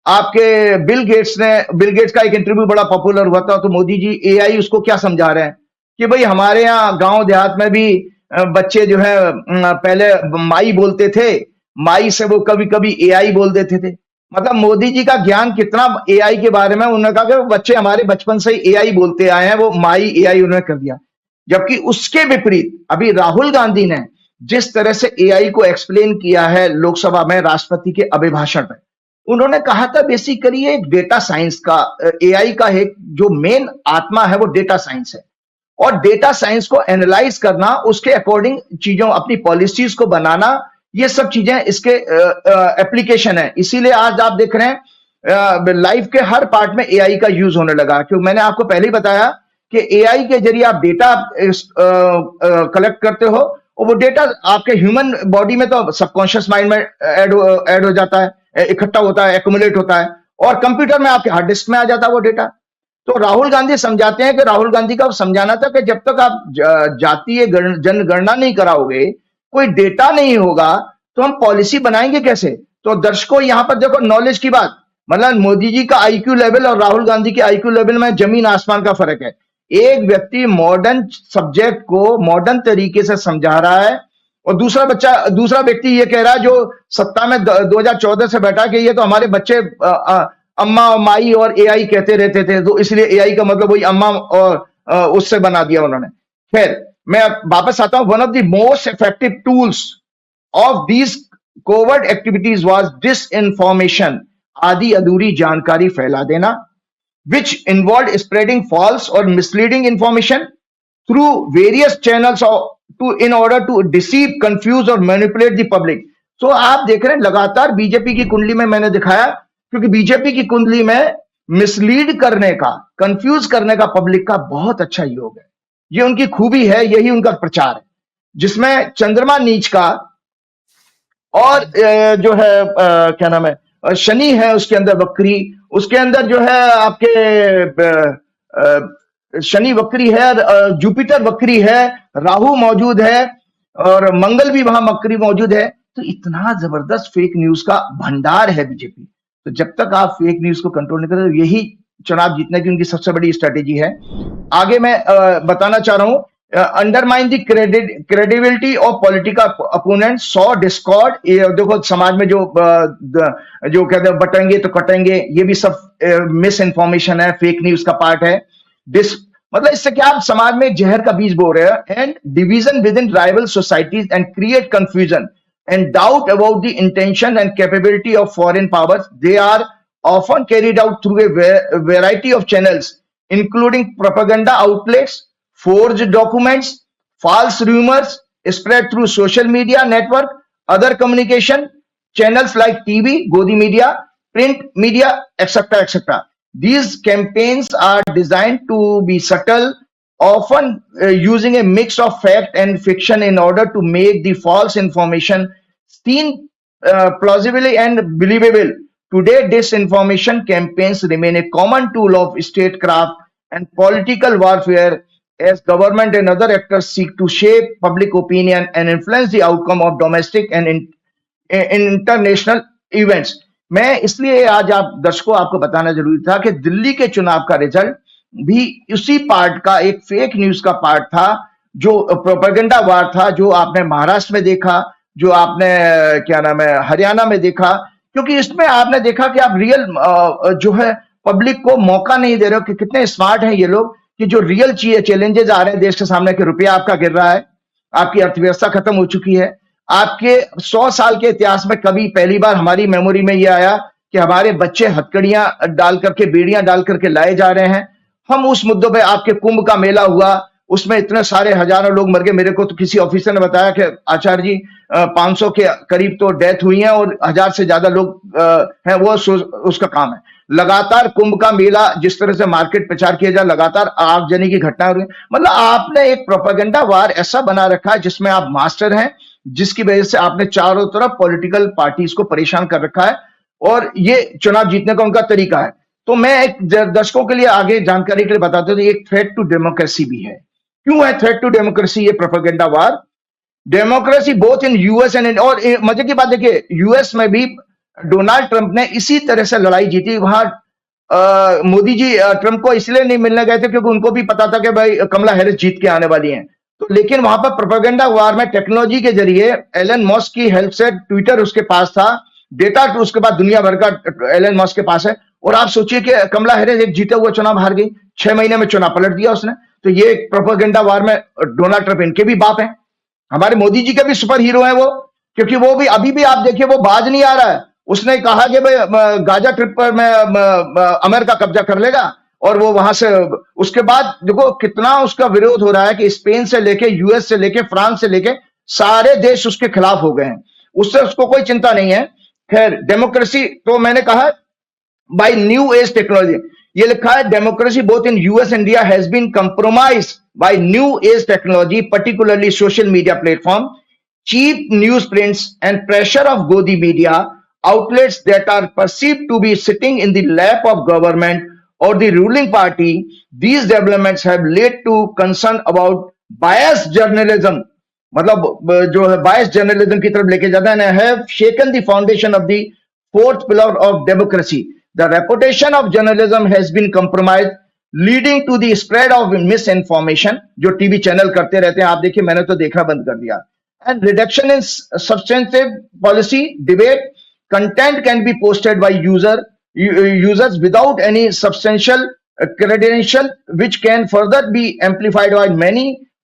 आपके बिल गेट्स का एक इंटरव्यू बड़ा पॉपुलर हुआ था, तो मोदी जी एआई उसको क्या समझा रहे हैं कि भाई हमारे यहाँ गांव देहात में भी बच्चे जो है पहले माई बोलते थे, माई से वो कभी कभी एआई बोल देते थे। मतलब मोदी जी का ज्ञान कितना एआई के बारे में, उन्होंने कहा कि बच्चे हमारे बचपन से ही एआई बोलते आए हैं, वो माई एआई उन्होंने कर दिया। जबकि उसके विपरीत अभी राहुल गांधी ने जिस तरह से एआई को एक्सप्लेन किया है लोकसभा में राष्ट्रपति के अभिभाषण में, उन्होंने कहा था बेसिकली एक डेटा साइंस का, एआई का एक जो मेन आत्मा है वो डेटा साइंस है, और डेटा साइंस को एनालाइज करना, उसके अकॉर्डिंग चीजों, अपनी पॉलिसीज को बनाना, ये सब चीजें इसके एप्लीकेशन है। इसीलिए आज आप देख रहे हैं लाइफ के हर पार्ट में एआई का यूज होने लगा, क्योंकि मैंने आपको पहले ही बताया कि एआई के जरिए आप डेटा कलेक्ट करते हो, और वो डेटा आपके ह्यूमन बॉडी में तो सबकॉन्शियस माइंड में ऐड हो जाता है, इकट्ठा होता है, एक्युमुलेट होता है, और कंप्यूटर में आपके हार्ड डिस्क में आ जाता है वो डेटा। तो राहुल गांधी समझाते हैं कि राहुल गांधी का समझाना था कि जब तक आप जातीय जनगणना नहीं कराओगे, कोई डेटा नहीं होगा, तो हम पॉलिसी बनाएंगे कैसे। तो दर्शकों यहां पर देखो नॉलेज की बात, मतलब मोदी जी का आईक्यू लेवल और राहुल गांधी के आईक्यू लेवल में जमीन आसमान का फर्क है। एक व्यक्ति मॉडर्न सब्जेक्ट को मॉडर्न तरीके से समझा रहा है, और दूसरा व्यक्ति ये कह रहा है जो सत्ता में 2014 से बैठा कि ये तो हमारे बच्चे अम्मा और माई और एआई कहते रहते थे, तो इसलिए एआई का मतलब वही अम्मा और उससे बना दिया उन्होंने। खैर मैं वापस आता हूं, one of the most effective tools of these covert activities was disinformation, आधी अधूरी जानकारी फैला देना, which involved spreading false or misleading information through various channels in order to deceive, confuse or manipulate the public. So आप देख रहे हैं लगातार बीजेपी की कुंडली में मैंने दिखाया, क्योंकि बीजेपी की कुंडली में मिसलीड करने का, कंफ्यूज करने का पब्लिक का बहुत अच्छा योग है। ये उनकी खूबी है, यही उनका प्रचार है, जिसमें चंद्रमा नीच का और जो है क्या नाम है, शनि है उसके अंदर वक्री, उसके अंदर जो है आपके शनि वक्री है, जुपिटर वक्री है, राहु मौजूद है, और मंगल भी वहां वक्री मौजूद है। तो इतना जबरदस्त फेक न्यूज का भंडार है बीजेपी। तो जब तक आप फेक न्यूज को कंट्रोल नहीं करें, यही चुनाव जीतने की उनकी सबसे बड़ी स्ट्रेटेजी है। आगे मैं बताना चाह रहा हूं, undermine the credibility of political opponent, saw Discord, ये देखो समाज में जो जो कहते हैं बटेंगे तो कटेंगे, ये भी सब मिस इन्फॉर्मेशन है, फेक न्यूज का पार्ट है। मतलब इससे क्या आप समाज में जहर का बीज बो रहे हैं। And division with in rival societies and create confusion and doubt about the intention and capability of foreign powers. They are often carried out through a variety of channels, including propaganda outlets, forged documents, false rumors spread through social media network, other communication channels like TV, Godi media, print media, etc., etc. These campaigns are designed to be subtle, often using a mix of fact and fiction in order to make the false information seen plausibly and believable. Today, disinformation campaigns remain a common tool of statecraft and political warfare as government and other actors seek to shape public opinion and influence the outcome of domestic and international events. मैं इसलिए आज आप दर्शकों आपको बताना जरूरी था कि दिल्ली के चुनाव का रिजल्ट भी उसी पार्ट का, एक फेक न्यूज का पार्ट था, जो प्रोपेगेंडा वार था, जो आपने महाराष्ट्र में देखा, जो आपने क्या नाम है हरियाणा में देखा। क्योंकि इसमें आपने देखा कि आप रियल जो है पब्लिक को मौका नहीं दे रहे हो कि कितने स्मार्ट हैं ये लोग, कि जो रियल चैलेंजेस आ रहे हैं देश के सामने, कि रुपया आपका गिर रहा है, आपकी अर्थव्यवस्था खत्म हो चुकी है। आपके 100 साल के इतिहास में कभी पहली बार हमारी मेमोरी में ये आया कि हमारे बच्चे हथकड़ियां डाल करके, बेड़ियां डाल करके लाए जा रहे हैं। हम उस मुद्दों पे, आपके कुंभ का मेला हुआ, उसमें इतने सारे हजारों लोग मर गए। मेरे को तो किसी ऑफिसर ने बताया कि आचार्य जी 500 के करीब तो डेथ हुई है और 1000 से ज्यादा लोग हैं, वो उसका काम है। लगातार कुंभ का मेला जिस तरह से मार्केट प्रचार किया जाए, लगातार आगजनी की घटना हो रही है। मतलब आपने एक प्रोपेगेंडा वार ऐसा बना रखा है जिसमें आप मास्टर हैं, जिसकी वजह से आपने चारों तरफ पॉलिटिकल पार्टीज को परेशान कर रखा है और ये चुनाव जीतने का उनका तरीका है। तो मैं एक दर्शकों के लिए आगे जानकारी के लिए बताता हूं, एक थ्रेट टू डेमोक्रेसी भी है। क्यों है थ्रेट टू डेमोक्रेसी ये propaganda war? Democracy both in US and और मजे की बात देखिए, यूएस में भी डोनाल्ड ट्रंप ने इसी तरह से लड़ाई जीती। वहां मोदी जी ट्रंप को इसलिए नहीं मिलने गए थे क्योंकि उनको भी पता था कि भाई कमला हैरिस जीत के आने वाली हैं। तो लेकिन वहां पर प्रोपेगेंडा वार में टेक्नोलॉजी के जरिए एलन मस्क की हेल्प से, ट्विटर उसके पास था, डेटा तो उसके बाद दुनिया भर का एलन मस्क के पास है। और आप सोचिए कि कमला हैरिस एक जीते हुए चुनाव हार गई, 6 महीने में चुनाव पलट दिया उसने। तो ये प्रोपेगेंडा वार में डोनाल्ड ट्रंप, इनके भी बाप हैं, हमारे मोदी जी के भी सुपर हीरो हैं वो, क्योंकि वो भी अभी भी आप देखिए वो बाज नहीं आ रहा है। उसने कहा कि भाई गाजा ट्रिप पर मैं अमेरिका कब्जा कर लेगा, और वो वहां से उसके बाद देखो कितना उसका विरोध हो रहा है कि स्पेन से लेके, यूएस से लेके, फ्रांस से लेके सारे देश उसके खिलाफ हो गए हैं। उससे उसको कोई चिंता नहीं है। खैर डेमोक्रेसी तो मैंने कहा बाय न्यू एज टेक्नोलॉजी, ये लिखा है democracy both in US India has been compromised by new age technology, particularly social media platform, cheap newsprints and pressure of Godi media outlets that are perceived to be sitting in the lap of government or the ruling party. These developments have led to concern about biased journalism, मतलब जो है biased journalism की तरफ लेके जाता है, have shaken the foundation of the fourth pillar of democracy. The reputation of journalism has been compromised, leading to the spread of misinformation, जो टीवी चैनल करते रहते हैं। आप देखिए, मैंने तो देखना बंद कर दिया। And reduction in substantive policy debate. Content can be posted by users without any substantial credential, which can further be amplified by many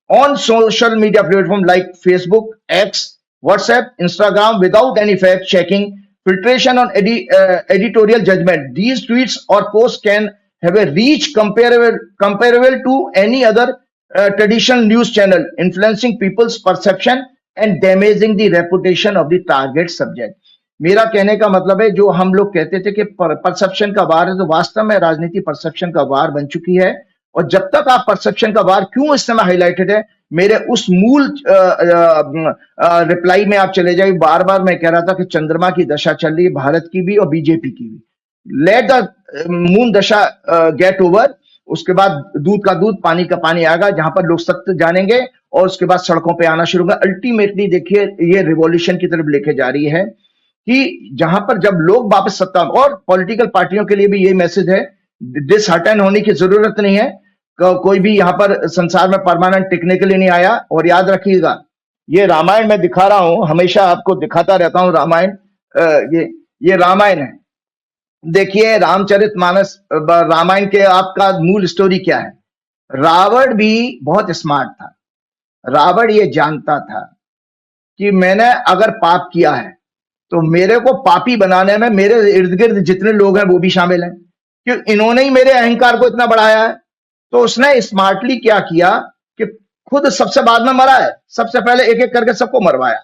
on social media platforms like Facebook, X, WhatsApp, Instagram, without any fact checking, filtration on editorial judgment. These tweets or posts can have a reach comparable to any other traditional news channel, influencing people's perception and damaging the reputation of the target subject. मेरा कहने का मतलब है, जो हम लोग कहते थे कि परसेप्शन का वार है, तो वास्तव में राजनीति परसेप्शन का वार बन चुकी है। और जब तक आप परसेप्शन का वार क्यों इस समय हाईलाइटेड है, मेरे उस मूल रिप्लाई में आप चले जाइए। बार बार मैं कह रहा था कि चंद्रमा की दशा चल रही है, भारत की भी और बीजेपी की भी। लेट द मून दशा गेट ओवर, उसके बाद दूध का दूध पानी का पानी आएगा, जहां पर लोग सत्य जानेंगे और उसके बाद सड़कों पे आना शुरू होगा। अल्टीमेटली देखिए ये रिवॉल्यूशन की तरफ लेके जा रही है कि जहां पर जब लोग वापस सत्ता, और पॉलिटिकल पार्टियों के लिए भी ये मैसेज है, डिसहर्टन होने की जरूरत नहीं है। कोई भी यहाँ पर संसार में परमानेंट टिकने के लिए नहीं आया। और याद रखिएगा, ये रामायण मैं दिखा रहा हूं, हमेशा आपको दिखाता रहता हूं रामायण। ये रामायण है। देखिए रामचरितमानस, रामायण के आपका मूल स्टोरी क्या है। रावण भी बहुत स्मार्ट था। रावण ये जानता था कि मैंने अगर पाप किया है तो मेरे को पापी बनाने में मेरे इर्द गिर्द जितने लोग हैं वो भी शामिल हैं, क्योंकि इन्होंने ही मेरे अहंकार को इतना बढ़ाया है। तो उसने स्मार्टली क्या किया कि खुद सबसे बाद में मरा है, सबसे पहले एक एक करके सबको मरवाया।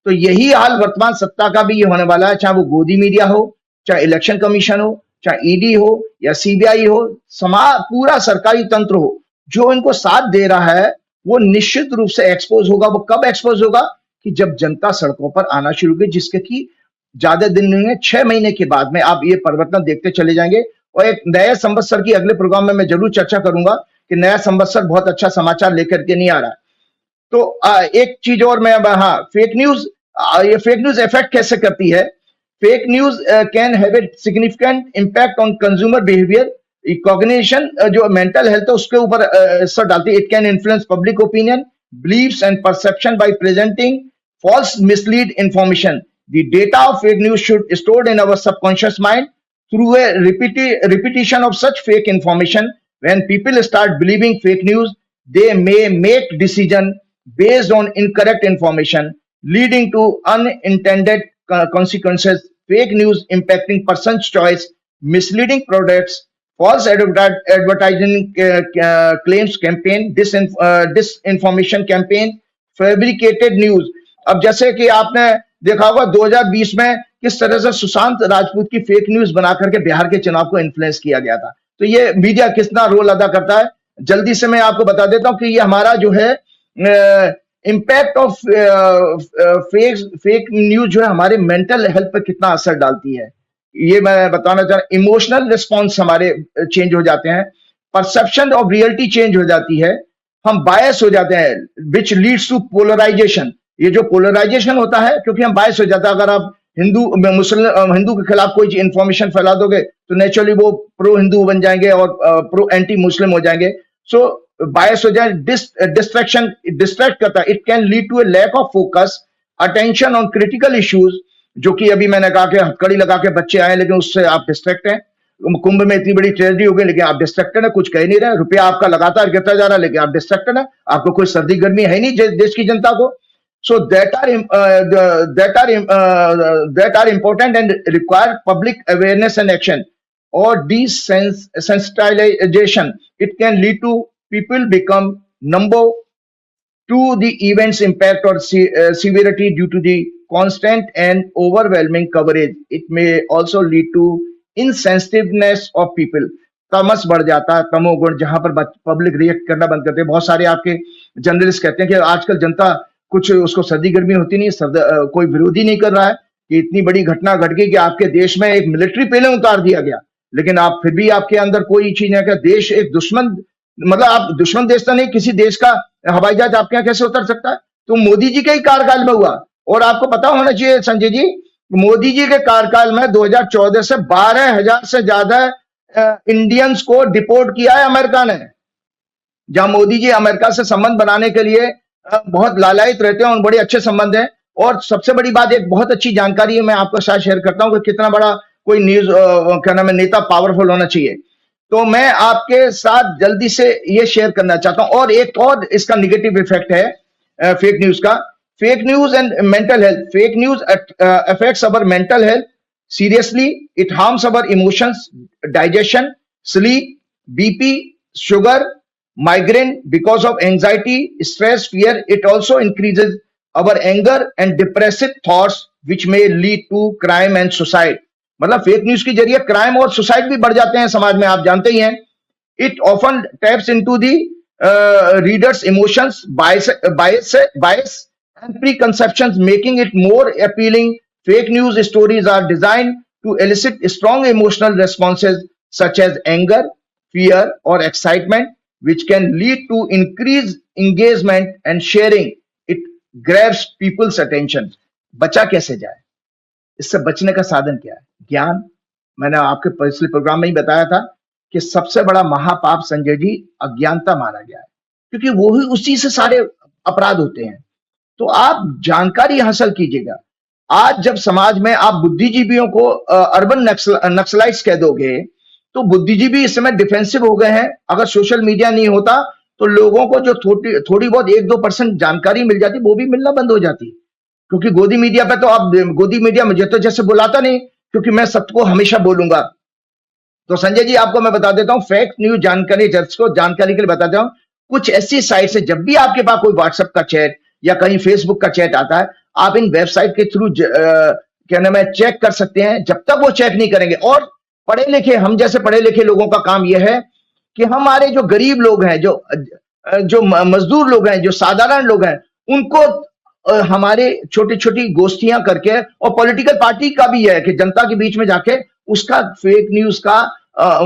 तो यही हाल वर्तमान सत्ता का भी ये होने वाला है, चाहे वो गोदी मीडिया हो, चाहे इलेक्शन कमीशन हो, चाहे ईडी हो या सीबीआई हो, पूरा सरकारी तंत्र हो, जो इनको साथ दे रहा है वो निश्चित रूप से एक्सपोज होगा। वो कब एक्सपोज होगा कि जब जनता सड़कों पर आना शुरू होगी, जिसके की ज्यादा दिन नहीं है, 6 महीने के बाद में आप ये परिवर्तन देखते चले जाएंगे। और एक नए संवत्सर की अगले प्रोग्राम में मैं जरूर चर्चा करूंगा कि नया संवत्सर बहुत अच्छा समाचार लेकर के नहीं आ रहा है। तो एक चीज और मैं, हाँ, फेक न्यूज, ये फेक न्यूज इफेक्ट कैसे करती है। Fake news can have a significant impact on consumer behaviour, cognition, जो मेंटल हेल्थ है उसके ऊपर असर डालती है। It can influence public opinion, beliefs and perception by presenting false mislead information. The data of fake news should be stored in our subconscious mind through a repetition of such fake information. When people start believing fake news, they may make decision based on incorrect information, leading to unintended consequences. Fake news impacting person's choice, misleading products, false advertising claims campaign, disinformation campaign, fabricated news. अब जैसे कि आपने देखा होगा 2020 में किस तरह से सुशांत राजपूत की फेक न्यूज बना करके बिहार के चुनाव को इन्फ्लुएंस किया गया था। तो ये मीडिया कितना रोल अदा करता है, जल्दी से मैं आपको बता देता हूं कि ये हमारा जो है इम्पैक्ट ऑफ फेक न्यूज जो है हमारे मेंटल हेल्थ पर कितना असर डालती है, ये मैं बताना चाह रहा हूं। इमोशनल रिस्पॉन्स हमारे चेंज हो जाते हैं, परसेप्शन ऑफ रियलिटी चेंज हो जाती है, हम बायस हो जाते हैं, विच लीड्स टू पोलराइजेशन। ये जो पोलराइजेशन होता है क्योंकि हम बायस हो जाता है। अगर आप हिंदू के खिलाफ कोई इंफॉर्मेशन फैला दोगे तो नेचुरली वो प्रो हिंदू बन जाएंगे और प्रो एंटी मुस्लिम हो जाएंगे। सो बायस हो जाए, डिस्ट्रैक्शन, डिस्ट्रैक्ट करता है। It can lead to a lack of focus, attention on critical issues, जो कि अभी मैंने कहा कि हथकड़ी लगा के बच्चे आए लेकिन उससे आप डिस्ट्रैक्ट हैं। कुंभ में इतनी बड़ी ट्रेजेडी हो गई लेकिन आप डिस्ट्रैक्टेड है, कुछ कह नहीं रहे, रुपया आपका लगातार गिरता जा रहा है लेकिन आप डिस्ट्रैक्टेड है, आपको कोई सर्दी गर्मी है नहीं देश की जनता को। So that are important and require public awareness and action और desensitisation. It can lead to people become number to the event's impact or severity due to the constant and overwhelming coverage. It may also lead to insensitiveness of people. तमस बढ़ जाता है, तमोगुण, जहां पर पब्लिक रिएक्ट करना बंद करते हैं। बहुत सारे आपके जर्नलिस्ट कहते हैं कि आजकल जनता कुछ उसको सर्दी गर्मी होती नहीं, कोई विरोधी नहीं कर रहा है कि इतनी बड़ी घटना घट गई कि आपके देश में एक मिलिट्री पहले उतार दिया गया, लेकिन आप फिर भी आपके अंदर कोई चीज है कि देश एक दुश्मन, मतलब आप दुश्मन देश तो नहीं, किसी देश का हवाई जहाज आपके यहाँ कैसे उतर सकता है। तो मोदी जी के ही कार्यकाल में हुआ। और आपको पता होना चाहिए संजय जी, मोदी जी के कार्यकाल में 2014 से 12,000 से ज्यादा इंडियंस को डिपोर्ट किया है अमेरिका ने। जहां मोदी जी अमेरिका से संबंध बनाने के लिए बहुत लालायित रहते हैं और बड़े अच्छे संबंध हैं। और सबसे बड़ी बात, एक बहुत अच्छी जानकारी है, मैं आपको साथ शेयर करता हूं कि कितना बड़ा कोई न्यूज क्या नाम है, नेता पावरफुल होना चाहिए। तो मैं आपके साथ जल्दी से ये शेयर करना चाहता हूं। और एक और इसका निगेटिव इफेक्ट है फेक न्यूज का। Fake news and mental health. Fake news affects our mental health seriously. It harms our emotions, digestion, sleep, BP, sugar, migraine because of anxiety, stress, fear. It also increases our anger and depressive thoughts which may lead to crime and suicide. मतलब फेक न्यूज के जरिए क्राइम और सुसाइड भी बढ़ जाते हैं समाज में, आप जानते ही हैं। It often taps into the readers emotions, bias and preconceptions, making it more appealing. Fake news stories are designed to elicit strong emotional responses such as anger, fear or excitement, which can lead to increased engagement and sharing. It grabs people's attention. बचा कैसे जाए, इससे बचने का साधन क्या है? ज्ञान। मैंने आपके पिछले प्रोग्राम में ही बताया था कि सबसे बड़ा महापाप संजय जी अज्ञानता माना गया है, क्योंकि वो ही उसी से सारे अपराध होते हैं। तो आप जानकारी हासिल कीजिएगा। आज जब समाज में आप बुद्धिजीवियों को अर्बन नक्सलाइट्स कह दोगे, तो बुद्धिजीवी इस समय डिफेंसिव हो गए हैं। अगर सोशल मीडिया नहीं होता तो लोगों को जो थोड़ी बहुत 1-2% जानकारी मिल जाती, वो भी मिलना बंद हो जाती। क्योंकि गोदी मीडिया पे तो आप गोदी मीडिया मुझे तो जैसे बुलाता नहीं, क्योंकि मैं सबको हमेशा बोलूंगा। तो संजय जी आपको मैं बता देता हूं, फेक न्यूज जानकारी जज को जानकारी के लिए बताता हूं, कुछ ऐसी साइट से जब भी आपके पास कोई व्हाट्सएप का चैट या कहीं फेसबुक का चैट आता है, आप इन वेबसाइट के थ्रू क्या नाम है चेक कर सकते हैं। जब तक वो चेक नहीं करेंगे, और पढ़े लिखे हम जैसे पढ़े लिखे लोगों का काम यह है कि हमारे जो गरीब लोग हैं, जो मजदूर लोग हैं, जो साधारण लोग हैं, उनको हमारे छोटी छोटी गोष्ठियां करके, और पॉलिटिकल पार्टी का भी है कि जनता के बीच में जाके उसका फेक न्यूज का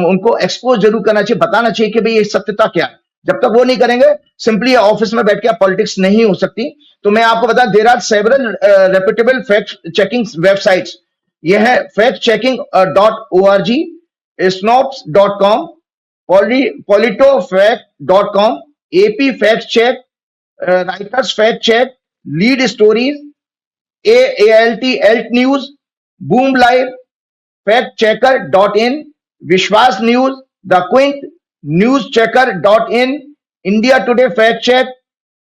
उनको एक्सपोज जरूर करना चाहिए, बताना चाहिए कि भाई ये सत्यता क्या है। जब तक वो नहीं करेंगे, सिंपली ऑफिस में बैठ के पॉलिटिक्स नहीं हो सकती। तो मैं आपको बता, there are several reputable fact checking websites. ये है factchecking.org, snopes.com, politofact.com, AP Fact Check, Writers Fact Check, Lead Stories, AALT News, Boom Live, factchecker.in, Vishwas news, the Quint, newschecker.in, India Today fact check,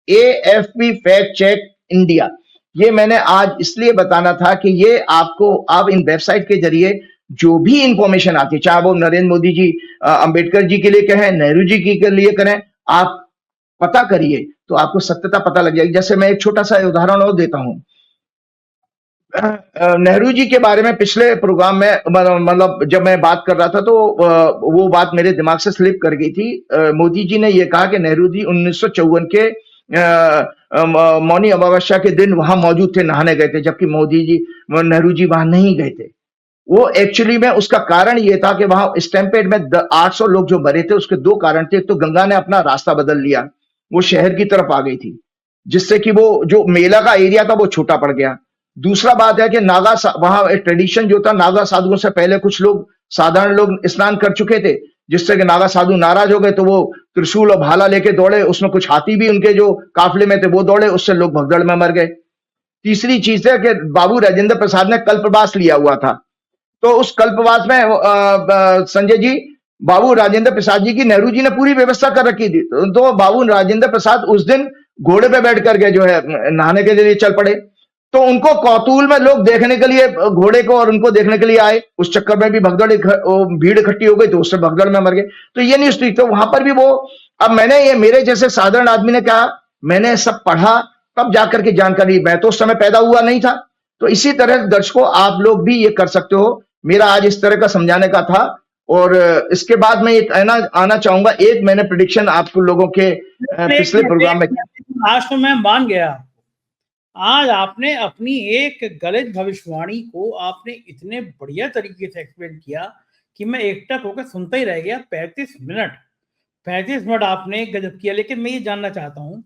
AFP fact check India. ये मैंने आज इसलिए बताना था कि ये आपको, आप इन वेबसाइट के जरिए जो भी इंफॉर्मेशन आती है, चाहे वो नरेंद्र मोदी जी अंबेडकर जी के लिए कहें, नेहरू जी के लिए करें, आप पता करिए तो आपको सत्यता पता लग जाएगी। जैसे मैं एक छोटा सा उदाहरण और देता हूं, नेहरू जी के बारे में पिछले प्रोग्राम में, मतलब जब मैं बात कर रहा था तो वो बात मेरे दिमाग से स्लिप कर गई थी। मोदी जी ने ये कहा कि नेहरू जी 1954 के मौनी अमावस्या के दिन वहां मौजूद थे, नहाने गए थे, जबकि नेहरू जी वहां नहीं गए थे। वो एक्चुअली में उसका कारण ये था कि वहां स्टैम्पेड में 800 लोग जो मरे थे, उसके दो कारण थे। एक तो गंगा ने अपना रास्ता बदल लिया, वो शहर की तरफ आ गई थी, जिससे कि वो जो मेला का एरिया था वो छोटा पड़ गया। दूसरा बात है कि वहां एक ट्रेडिशन जो था, नागा साधुओं से पहले कुछ लोग, साधारण लोग स्नान कर चुके थे, जिससे कि नागा साधु नाराज हो गए, तो वो त्रिशूल और भाला लेके दौड़े। उसमें कुछ हाथी भी उनके जो काफिले में थे वो दौड़े, उससे लोग भगदड़ में मर गए। तीसरी चीज है कि बाबू राजेंद्र प्रसाद ने कल्पवास लिया हुआ था, तो उस कल्पवास में संजय जी, बाबू राजेंद्र प्रसाद जी की नेहरू जी ने पूरी व्यवस्था कर रखी थी। तो बाबू राजेंद्र प्रसाद उस दिन घोड़े पे बैठ करके जो है नहाने के लिए चल पड़े, तो उनको कौतूहल में लोग देखने के लिए घोड़े को और उनको देखने के लिए आए। उस चक्कर में भी भीड़ इकट्ठी हो गई, तो उससे भगदड़ में मर गए। तो ये न्यूज थी, तो वहां पर भी वो, अब मैंने ये, मेरे जैसे साधारण आदमी ने कहा, मैंने सब पढ़ा तब जाकर के जानकारी, मैं तो उस समय पैदा हुआ नहीं था। तो इसी तरह दर्शकों आप लोग भी ये कर सकते हो। मेरा आज इस तरह का समझाने का था। और इसके बाद मैं एक आना चाहूंगा, एक मैंने प्रेडिक्शन आपको लोगों के पिछले प्रोग्राम में, आज तो मैं मान गया। आज आपने अपनी एक गलत भविष्यवाणी को आपने इतने बढ़िया तरीके से एक्सप्लेन किया कि मैं एकटक होकर सुनता ही रह गया। 35 मिनट आपने गजब किया। लेकिन मैं ये जानना चाहता हूं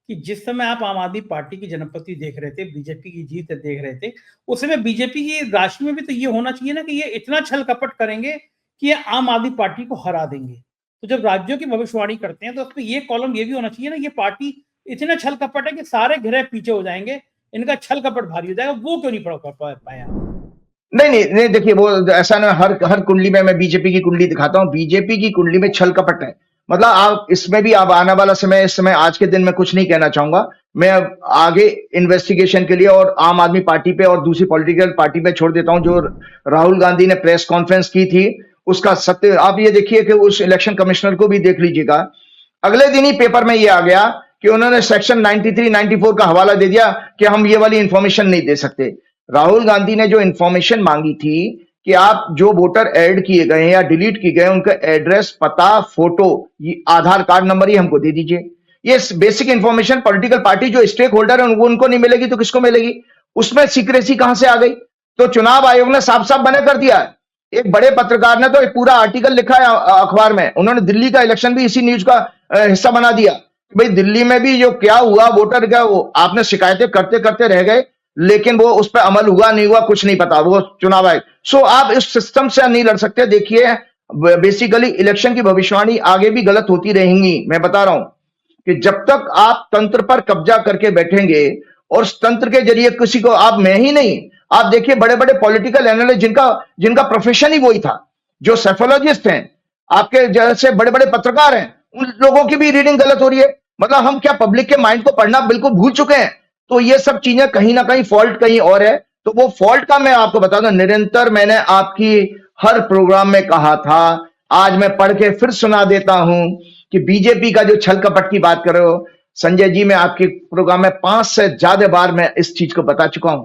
कि जिस समय आप आम आदमी पार्टी की जनपति देख रहे थे, बीजेपी की जीत देख रहे थे, उस समय बीजेपी की राशि में भी तो ये होना चाहिए ना कि ये इतना छल कपट करेंगे कि ये आम आदमी पार्टी को हरा देंगे। तो जब राज्यों की भविष्यवाणी करते हैं तो उसमें ये कॉलम ये भी होना चाहिए ना, ये पार्टी इतना छल कपट है कि सारे ग्रह पीछे हो जाएंगे, इनका छल कपट भारी हो जाएगा। वो क्यों नहीं पढ़ पाया? नहीं, देखिए वो ऐसा ना, हर कुंडली में मैं बीजेपी की कुंडली दिखाता हूं, बीजेपी की कुंडली में छल कपट है। मतलब आप इसमें भी, आप आने वाला समय, इस समय आज के दिन में कुछ नहीं कहना चाहूंगा। मैं आगे इन्वेस्टिगेशन के लिए और आम आदमी पार्टी पे और दूसरी पॉलिटिकल पार्टी पे छोड़ देता हूं। जो राहुल गांधी ने प्रेस कॉन्फ्रेंस की थी, उसका सत्य आप ये देखिए कि उस इलेक्शन कमिश्नर को भी देख लीजिएगा। अगले दिन ही पेपर में ये आ गया कि उन्होंने सेक्शन 93, 94 का हवाला दे दिया कि हम ये वाली इंफॉर्मेशन नहीं दे सकते। राहुल गांधी ने जो इंफॉर्मेशन मांगी थी कि आप जो वोटर ऐड किए गए या डिलीट किए गए, उनका एड्रेस, पता, फोटो, आधार कार्ड नंबर, ये हमको दे दीजिए। ये बेसिक इंफॉर्मेशन पॉलिटिकल पार्टी जो स्टेक होल्डर है उनको नहीं मिलेगी तो किसको मिलेगी? उसमें सीक्रेसी कहां से आ गई? तो चुनाव आयोग ने साफ साफ मना कर दिया है। एक बड़े पत्रकार ने तो एक पूरा आर्टिकल लिखा है अखबार में, उन्होंने दिल्ली का इलेक्शन भी इसी न्यूज का हिस्सा बना दिया। भाई दिल्ली में भी जो क्या हुआ, वोटर क्या, वो आपने शिकायतें करते करते रह गए, लेकिन वो उस पर अमल हुआ नहीं हुआ कुछ नहीं पता, वो चुनाव आयोग। सो आप इस सिस्टम से नहीं लड़ सकते। देखिए बेसिकली इलेक्शन की भविष्यवाणी आगे भी गलत होती रहेंगी। मैं बता रहा हूं कि जब तक आप तंत्र पर कब्जा करके बैठेंगे और उस तंत्र के जरिए किसी को, आप, मैं ही नहीं, आप देखिए बड़े बड़े पॉलिटिकल एनालिस्ट जिनका जिनका प्रोफेशन ही वही था, जो साइकोलॉजिस्ट हैं, आपके जैसे बड़े बड़े पत्रकार हैं, उन लोगों की भी रीडिंग गलत हो रही है। मतलब हम क्या पब्लिक के माइंड को पढ़ना बिल्कुल भूल चुके हैं। तो ये सब चीजें कहीं ना कहीं फॉल्ट कहीं और है। तो वो फॉल्ट का मैं आपको बता दूं, निरंतर मैंने आपकी हर प्रोग्राम में कहा था, आज मैं पढ़ के फिर सुना देता हूं कि बीजेपी का जो छल कपट की बात करो, संजय जी, मैं आपके प्रोग्राम में 5 से ज्यादा बार मैं इस चीज को बता चुका हूं।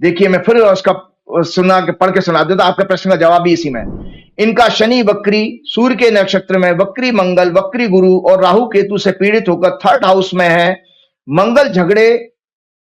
देखिए, मैं फिर उसका सुना के पढ़ के सुना देता, आपके प्रश्न का जवाब भी इसी में। इनका शनि वक्री, सूर्य के नक्षत्र में वक्री मंगल, वक्री गुरु और राहु केतु से पीड़ित होकर 3rd हाउस में है। मंगल झगड़े,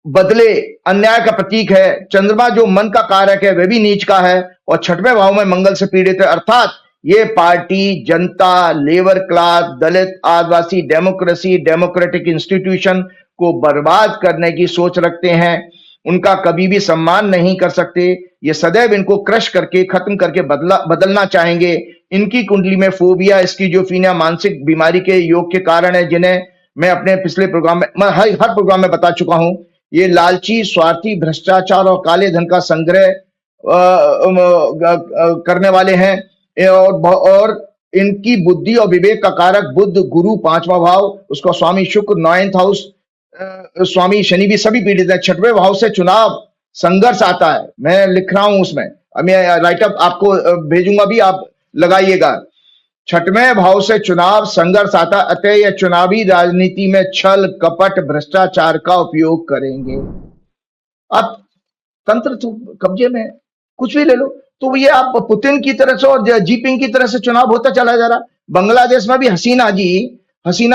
बदले, अन्याय का प्रतीक है। चंद्रमा जो मन का कारक है वह भी नीच का है और 6वें भाव में मंगल से पीड़ित है। अर्थात ये पार्टी जनता, लेबर क्लास, दलित, आदिवासी, डेमोक्रेसी, डेमोक्रेटिक इंस्टीट्यूशन को बर्बाद करने की सोच रखते हैं। उनका कभी भी सम्मान नहीं कर सकते। ये सदैव इनको क्रश करके खत्म करके बदलना चाहेंगे। इनकी कुंडली में फोबिया, स्किज़ोफ्रेनिया मानसिक बीमारी के योग के कारण है, जिन्हें मैं अपने पिछले प्रोग्राम में, मैं हर प्रोग्राम में बता चुका हूं। ये लालची, स्वार्थी, भ्रष्टाचार और काले धन का संग्रह करने वाले हैं। और इनकी बुद्धि और विवेक का कारक बुध, गुरु 5वां भाव, उसका स्वामी शुक्र 9th हाउस, स्वामी शनि भी सभी पीड़ित है। 6वें भाव से चुनाव संघर्ष आता है। मैं लिख रहा हूं उसमें, मैं राइटअप आपको भेजूंगा भी, आप लगाइएगा। 6वें भाव से चुनाव संघर्ष आता, अतः यह चुनावी राजनीति में छल कपट भ्रष्टाचार का उपयोग करेंगे। अब तंत्र तो कब्जे में है, कुछ भी ले लो। तो ये आप पुतिन की तरह से और जीपिंग की तरह से चुनाव होता चला जा रहा। बांग्लादेश में भी हसीना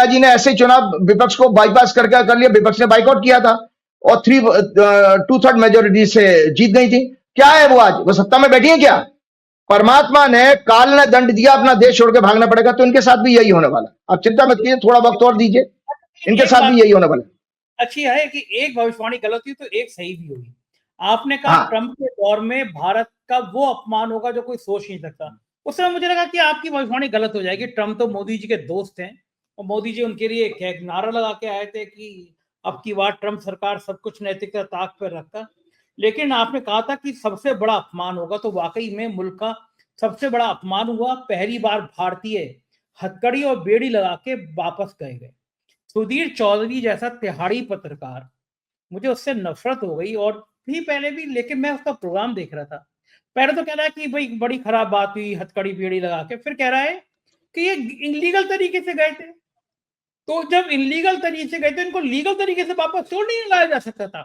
जी ने ऐसे चुनाव विपक्ष को बाईपास करके कर लिया। विपक्ष ने बाइकआउट किया था और 2/3 मेजोरिटी से जीत गई थी। क्या है वो? आज वो सत्ता में बैठी है क्या? परमात्मा ने, काल ने दंड दिया, अपना देश छोड़ के भागना पड़ेगा। तो इनके साथ भी यही होने वाला। आप चिंता मत कीजिए, थोड़ा वक्त और दीजिए, इनके साथ भी यही होने वाला। अच्छी है कि एक भविष्यवाणी गलत हुई तो एक सही भी हुई। आपने कहा हाँ। ट्रंप के दौर में भारत का वो अपमान होगा जो कोई सोच नहीं सकता। उस समय मुझे लगा कि आपकी भविष्यवाणी गलत हो जाएगी। ट्रंप तो मोदी जी के दोस्त हैं और मोदी जी उनके लिए एक नारा लगा के आए थे कि अब की बार ट्रंप सरकार सब कुछ नैतिकता ताक पर रखा। लेकिन आपने कहा था कि सबसे बड़ा अपमान होगा, तो वाकई में मुल्क का सबसे बड़ा अपमान हुआ। पहली बार भारतीय हथकड़ी और बेड़ी लगा के वापस गए। सुधीर चौधरी जैसा तिहाड़ी पत्रकार, मुझे उससे नफरत हो गई और भी पहले भी, लेकिन मैं उसका प्रोग्राम देख रहा था। पहले तो कह रहा है कि भाई बड़ी खराब बात हुई हथकड़ी बेड़ी लगा के, फिर कह रहा है कि ये इलीगल तरीके से गए थे। तो जब इलीगल तरीके से गए थे, इनको लीगल तरीके से वापस क्यों नहीं लाया जा सकता था?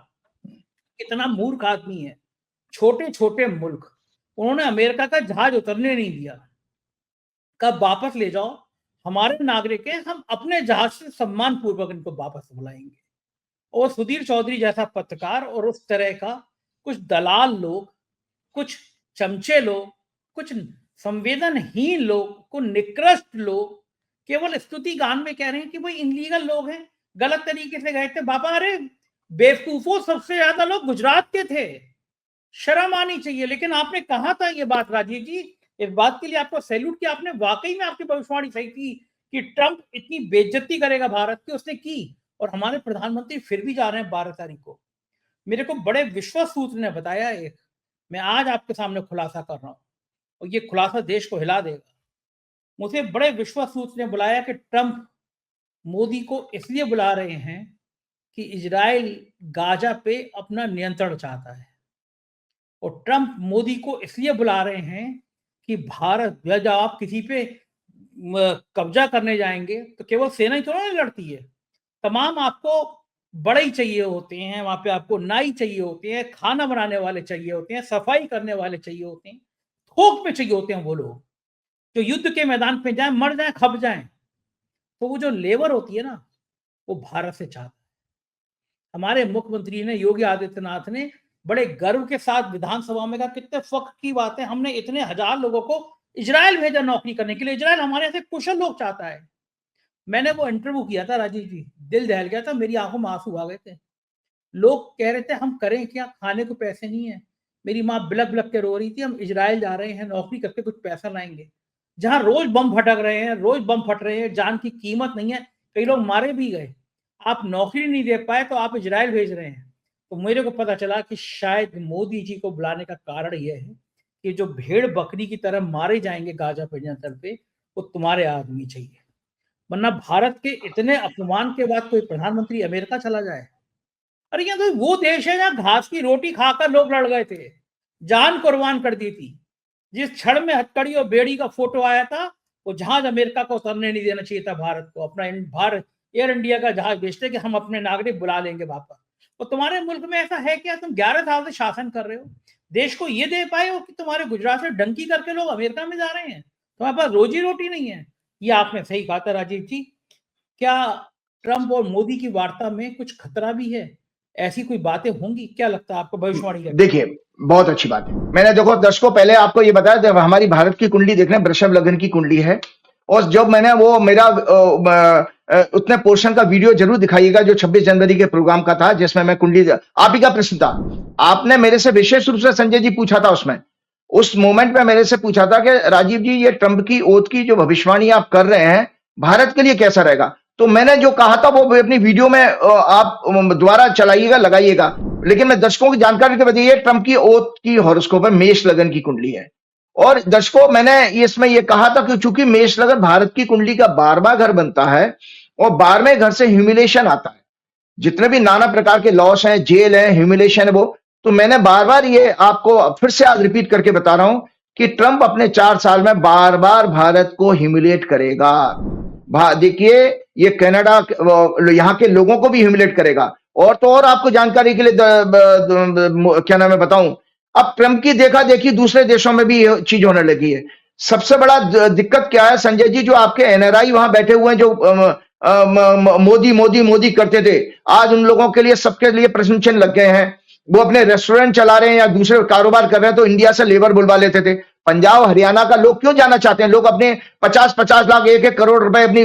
कितना मूर्ख आदमी है। छोटे छोटे मुल्क, उन्होंने अमेरिका का जहाज उतरने नहीं दिया। कब वापस ले जाओ, हमारे नागरिक हैं, हम अपने जहाज से सम्मान पूर्वक इनको वापस बुलाएंगे। और सुधीर चौधरी जैसा पत्रकार और उस तरह का कुछ दलाल लोग, कुछ चमचे लोग, कुछ संवेदनहीन लोग, को निकृष्ट लोग केवल स्तुति गान में कह रहे हैं कि भाई इनलीगल लोग हैं, गलत तरीके से गए थे। बाबा अरे बेवकूफों, सबसे ज्यादा लोग गुजरात के थे। शर्म आनी चाहिए। लेकिन आपने कहा था ये बात राजीव जी, इस बात के लिए आपको सैल्यूट किया। आपने वाकई में, आपकी भविष्यवाणी सही थी कि ट्रंप इतनी बेइज्जती करेगा भारत की, उसने की। और हमारे प्रधानमंत्री फिर भी जा रहे हैं 12 तारीख को। मेरे को बड़े विश्वस्त सूत्र ने बताया, एक मैं आज आपके सामने खुलासा कर रहा हूं और ये खुलासा देश को हिला देगा। मुझे बड़े विश्वस्त सूत्र ने बुलाया कि ट्रंप मोदी को इसलिए बुला रहे हैं कि इजराइल गाजा पे अपना नियंत्रण चाहता है। और ट्रंप मोदी को इसलिए बुला रहे हैं कि भारत, जब आप किसी पे कब्जा करने जाएंगे तो केवल सेना ही थोड़ा नहीं लड़ती है। तमाम आपको बड़े ही चाहिए होते हैं, वहां पे आपको नाई चाहिए होते हैं, खाना बनाने वाले चाहिए होते हैं, सफाई करने वाले चाहिए होते हैं, थोक में चाहिए होते हैं वो लोग जो युद्ध के मैदान पे जाएं, मर जाएं, खप जाएं। तो वो जो लेबर होती है ना, वो भारत से चाहता है। हमारे मुख्यमंत्री ने, योगी आदित्यनाथ ने बड़े गर्व के साथ विधानसभा में कहा, कितने फख्र की बात है, हमने इतने हजार लोगों को इजराइल भेजा नौकरी करने के लिए। इजराइल हमारे यहाँ से कुशल लोग चाहता है। मैंने वो इंटरव्यू किया था राजीव जी, दिल दहल गया था, मेरी आंखों में आंसू आ गए थे। लोग कह रहे थे हम करें क्या, खाने को पैसे नहीं है। मेरी माँ बिलक बिलक के रो रही थी, हम इजराइल जा रहे हैं नौकरी करके कुछ पैसा लाएंगे। जहां रोज बम फटक रहे हैं, रोज बम फट रहे हैं, जान की कीमत नहीं है, कई लोग मारे भी गए, आप नौकरी नहीं दे पाए तो आप इजराइल भेज रहे हैं। तो मेरे को पता चला कि शायद मोदी जी को बुलाने का कारण यह है कि जो भेड़ बकरी की तरह मारे जाएंगे गाजा परिजन पे, वो तुम्हारे आदमी चाहिए, वरना भारत के इतने अपमान के बाद कोई प्रधानमंत्री अमेरिका चला जाए। अरे ये तो वो देश है जहां घास की रोटी खाकर लोग लड़ गए थे, जान कुर्बान कर दी थी। जिस क्षण में हथकड़ी और बेड़ी का फोटो आया था, वो जहाज अमेरिका को उतरने नहीं देना चाहिए था भारत को। अपना भारत एयर इंडिया का जहाज भेजते कि हम अपने नागरिक बुला लेंगे वापस। तो तुम्हारे मुल्क में ऐसा है क्या? तुम 11 साल से शासन कर रहे हो, देश को ये दे पाए हो कि तुम्हारे गुजरात से डंकी करके लोग अमेरिका में जा रहे हैं, तुम्हारे पास रोजी रोटी नहीं है। ये आपने सही कहा था राजीव जी। क्या ट्रंप और मोदी की वार्ता में कुछ खतरा भी है? ऐसी कोई बातें होंगी? क्या लगता है आपको? भविष्यवाणी क्या? देखिए, बहुत अच्छी बात है। मैंने देखो दर्शकों पहले आपको ये बताया, जब हमारी भारत की कुंडली देख रहे हैं, वृषभ लग्न की कुंडली है, और जब मैंने वो मेरा उतने पोर्शन का वीडियो जरूर दिखाइएगा जो 26 जनवरी के प्रोग्राम का था, जिसमें मैं कुंडली, आप ही का प्रश्न था, आपने मेरे से विशेष रूप से संजय जी पूछा था, उसमें उस मोमेंट में मेरे से पूछा था कि राजीव जी ये ट्रंप की ओथ की जो भविष्यवाणी आप कर रहे हैं भारत के लिए कैसा रहेगा। तो मैंने जो कहा था वो अपनी वीडियो में आप द्वारा चलाइएगा, लगाइएगा। लेकिन मैं दर्शकों की जानकारी के बताइए, ट्रंप की ओथ की हॉरोस्कोप है, मेष लगन की कुंडली है। और दर्शकों मैंने इसमें यह कहा था कि चूंकि मेष लगन भारत की कुंडली का 12वां घर बनता है और 12वें घर से ह्यूमिलेशन आता है, जितने भी नाना प्रकार के लॉस हैं, जेल है, ह्यूमिलेशन है, वो तो मैंने बार बार ये आपको फिर से आज रिपीट करके बता रहा हूं कि ट्रंप अपने 4 साल में बार बार भारत को ह्यूमिलेट करेगा। देखिए ये कनाडा यहां के लोगों को भी ह्यूमिलेट करेगा। और तो और आपको जानकारी के लिए क्या नाम है बताऊं, अब ट्रंप की देखा देखी दूसरे देशों में भी ये चीज होने लगी है। सबसे बड़ा दिक्कत क्या है संजय जी, जो आपके एनआरआई वहां बैठे हुए हैं, जो मोदी मोदी मोदी करते थे, आज उन लोगों के लिए सबके लिए प्रश्न चिन्ह लग गए हैं। वो अपने रेस्टोरेंट चला रहे हैं या दूसरे कारोबार कर रहे हैं तो इंडिया से लेबर बुलवा लेते थे। पंजाब हरियाणा का लोग क्यों जाना चाहते हैं? लोग अपने 50-50 लाख 1-1 करोड़ रुपए अपनी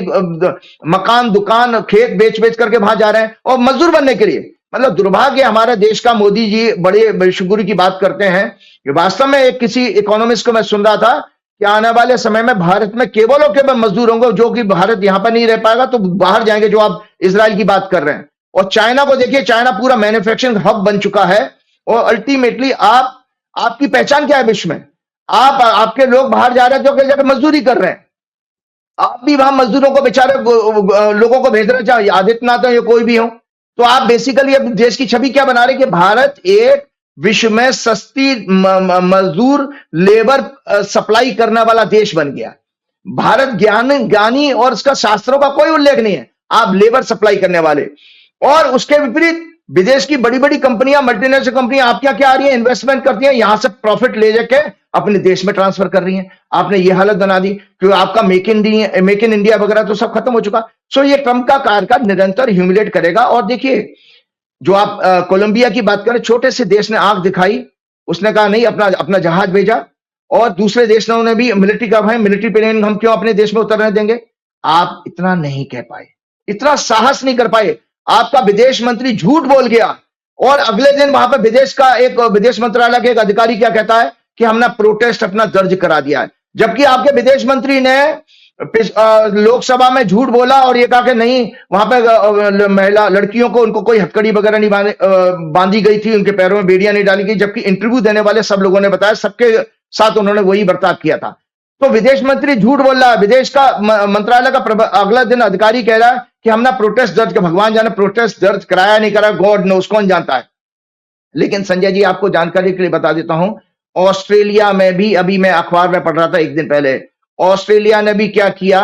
मकान दुकान खेत बेच बेच करके वहां जा रहे हैं और मजदूर बनने के लिए। मतलब दुर्भाग्य हमारे देश का। मोदी जी बड़े शुक्र की बात करते हैं। वास्तव में एक किसी इकोनॉमिस्ट को मैं सुन रहा था कि आने वाले समय में भारत में केवल और केवल मजदूर होंगे, जो कि भारत यहां पर नहीं रह पाएगा तो बाहर जाएंगे, जो आप इजराइल की बात कर रहे हैं। और चाइना को देखिए, चाइना पूरा मैन्युफैक्चरिंग हब बन चुका है। और अल्टीमेटली आपकी पहचान क्या है विश्व में? आपके लोग बाहर जा रहे हैं जो कई जगह मजदूरी कर रहे हैं, आप भी वहां मजदूरों को बेचारे लोगों को भेज रहे हैं, चाहे आदित्यनाथ हो या कोई भी हो। तो आप बेसिकली अपने देश की छवि क्या बना रहे हैं कि भारत एक विश्व में सस्ती मजदूर लेबर सप्लाई करने वाला देश बन गया। भारत ज्ञानी और उसका शास्त्रों का कोई उल्लेख नहीं है, आप लेबर सप्लाई करने वाले। और उसके विपरीत विदेश की बड़ी बड़ी कंपनियां, मल्टीनेशनल कंपनियां आपके यहाँ क्या आ रही है, इन्वेस्टमेंट करती हैं, यहां से प्रॉफिट ले जाके अपने देश में ट्रांसफर कर रही हैं। आपने ये हालत बना दी क्योंकि आपका मेक इन इंडिया वगैरह तो सब खत्म हो चुका। सो ये ट्रंप का कार्यकाल निरंतर ह्यूमिलेट करेगा। और देखिए जो आप कोलंबिया की बात करें, छोटे से देश ने आंख दिखाई, उसने कहा नहीं, अपना जहाज भेजा। और दूसरे देशों ने भी मिलिट्री का भाई, मिलिट्री प्लेन हम क्यों अपने देश में उतरने देंगे। आप इतना नहीं कह पाए, इतना साहस नहीं कर पाए। आपका विदेश मंत्री झूठ बोल गया और अगले दिन वहां पर विदेश मंत्रालय के एक अधिकारी क्या कहता है कि हमने प्रोटेस्ट अपना दर्ज करा दिया है। जबकि आपके विदेश मंत्री ने लोकसभा में झूठ बोला और ये कहा कि नहीं, वहां पर महिला लड़कियों को उनको कोई हथकड़ी वगैरह नहीं बांधी गई थी, उनके पैरों में बेड़ियां नहीं डाली गई। जबकि इंटरव्यू देने वाले सब लोगों ने बताया सबके साथ उन्होंने वही बर्ताव किया था। तो विदेश मंत्री झूठ बोल रहा है। विदेश का मंत्रालय का अगला दिन अधिकारी कह रहा है कि हमने प्रोटेस्ट दर्ज, भगवान जाने प्रोटेस्ट दर्ज कराया नहीं कराया, गॉड नोस, कौन जानता है। लेकिन संजय जी आपको जानकारी के लिए बता देता हूं, ऑस्ट्रेलिया में भी, अभी मैं अखबार में पढ़ रहा था एक दिन पहले, ऑस्ट्रेलिया ने भी क्या किया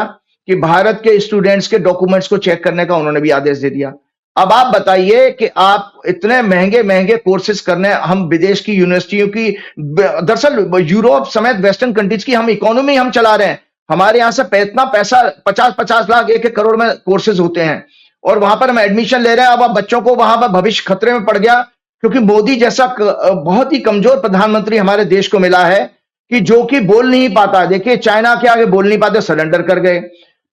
कि भारत के स्टूडेंट्स के डॉक्यूमेंट्स को चेक करने का उन्होंने भी आदेश दे दिया। अब आप बताइए कि आप इतने महंगे महंगे कोर्सेज करने, हम विदेश की यूनिवर्सिटियों की, दरअसल यूरोप समेत वेस्टर्न कंट्रीज की हम इकोनॉमी हम चला रहे हैं। हमारे यहां से इतना पैसा 50-50 लाख 1-1 करोड़ में कोर्सेज होते हैं और वहां पर हम एडमिशन ले रहे हैं। अब बच्चों को वहां पर भविष्य खतरे में पड़ गया क्योंकि मोदी जैसा बहुत ही कमजोर प्रधानमंत्री हमारे देश को मिला है कि जो कि बोल नहीं पाता। देखिए चाइना के आगे बोल नहीं पाते, सरेंडर कर गए।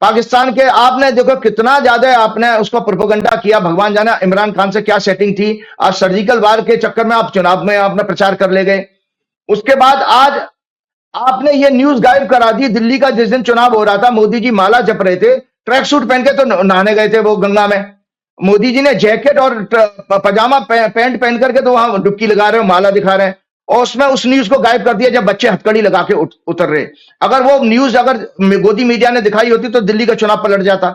पाकिस्तान के आपने देखो कितना ज्यादा आपने उसको प्रोपेगेंडा किया, भगवान जाने इमरान खान से क्या सेटिंग थी। आज सर्जिकल वार के चक्कर में आप चुनाव में आपने प्रचार कर ले गए। उसके बाद आज आपने ये न्यूज गायब करा दी। दिल्ली का जिस दिन चुनाव हो रहा था, मोदी जी माला जप रहे थे, ट्रैक सूट पहन के तो नहाने गए थे वो गंगा में। मोदी जी ने जैकेट और पजामा पैंट पहन करके तो वहां डुबकी लगा रहे हो, माला दिखा रहे हैं, और उसमें उस न्यूज को गायब कर दिया जब बच्चे हथकड़ी लगा के उतर रहे। अगर वो न्यूज अगर गोदी मीडिया ने दिखाई होती तो दिल्ली का चुनाव पलट जाता।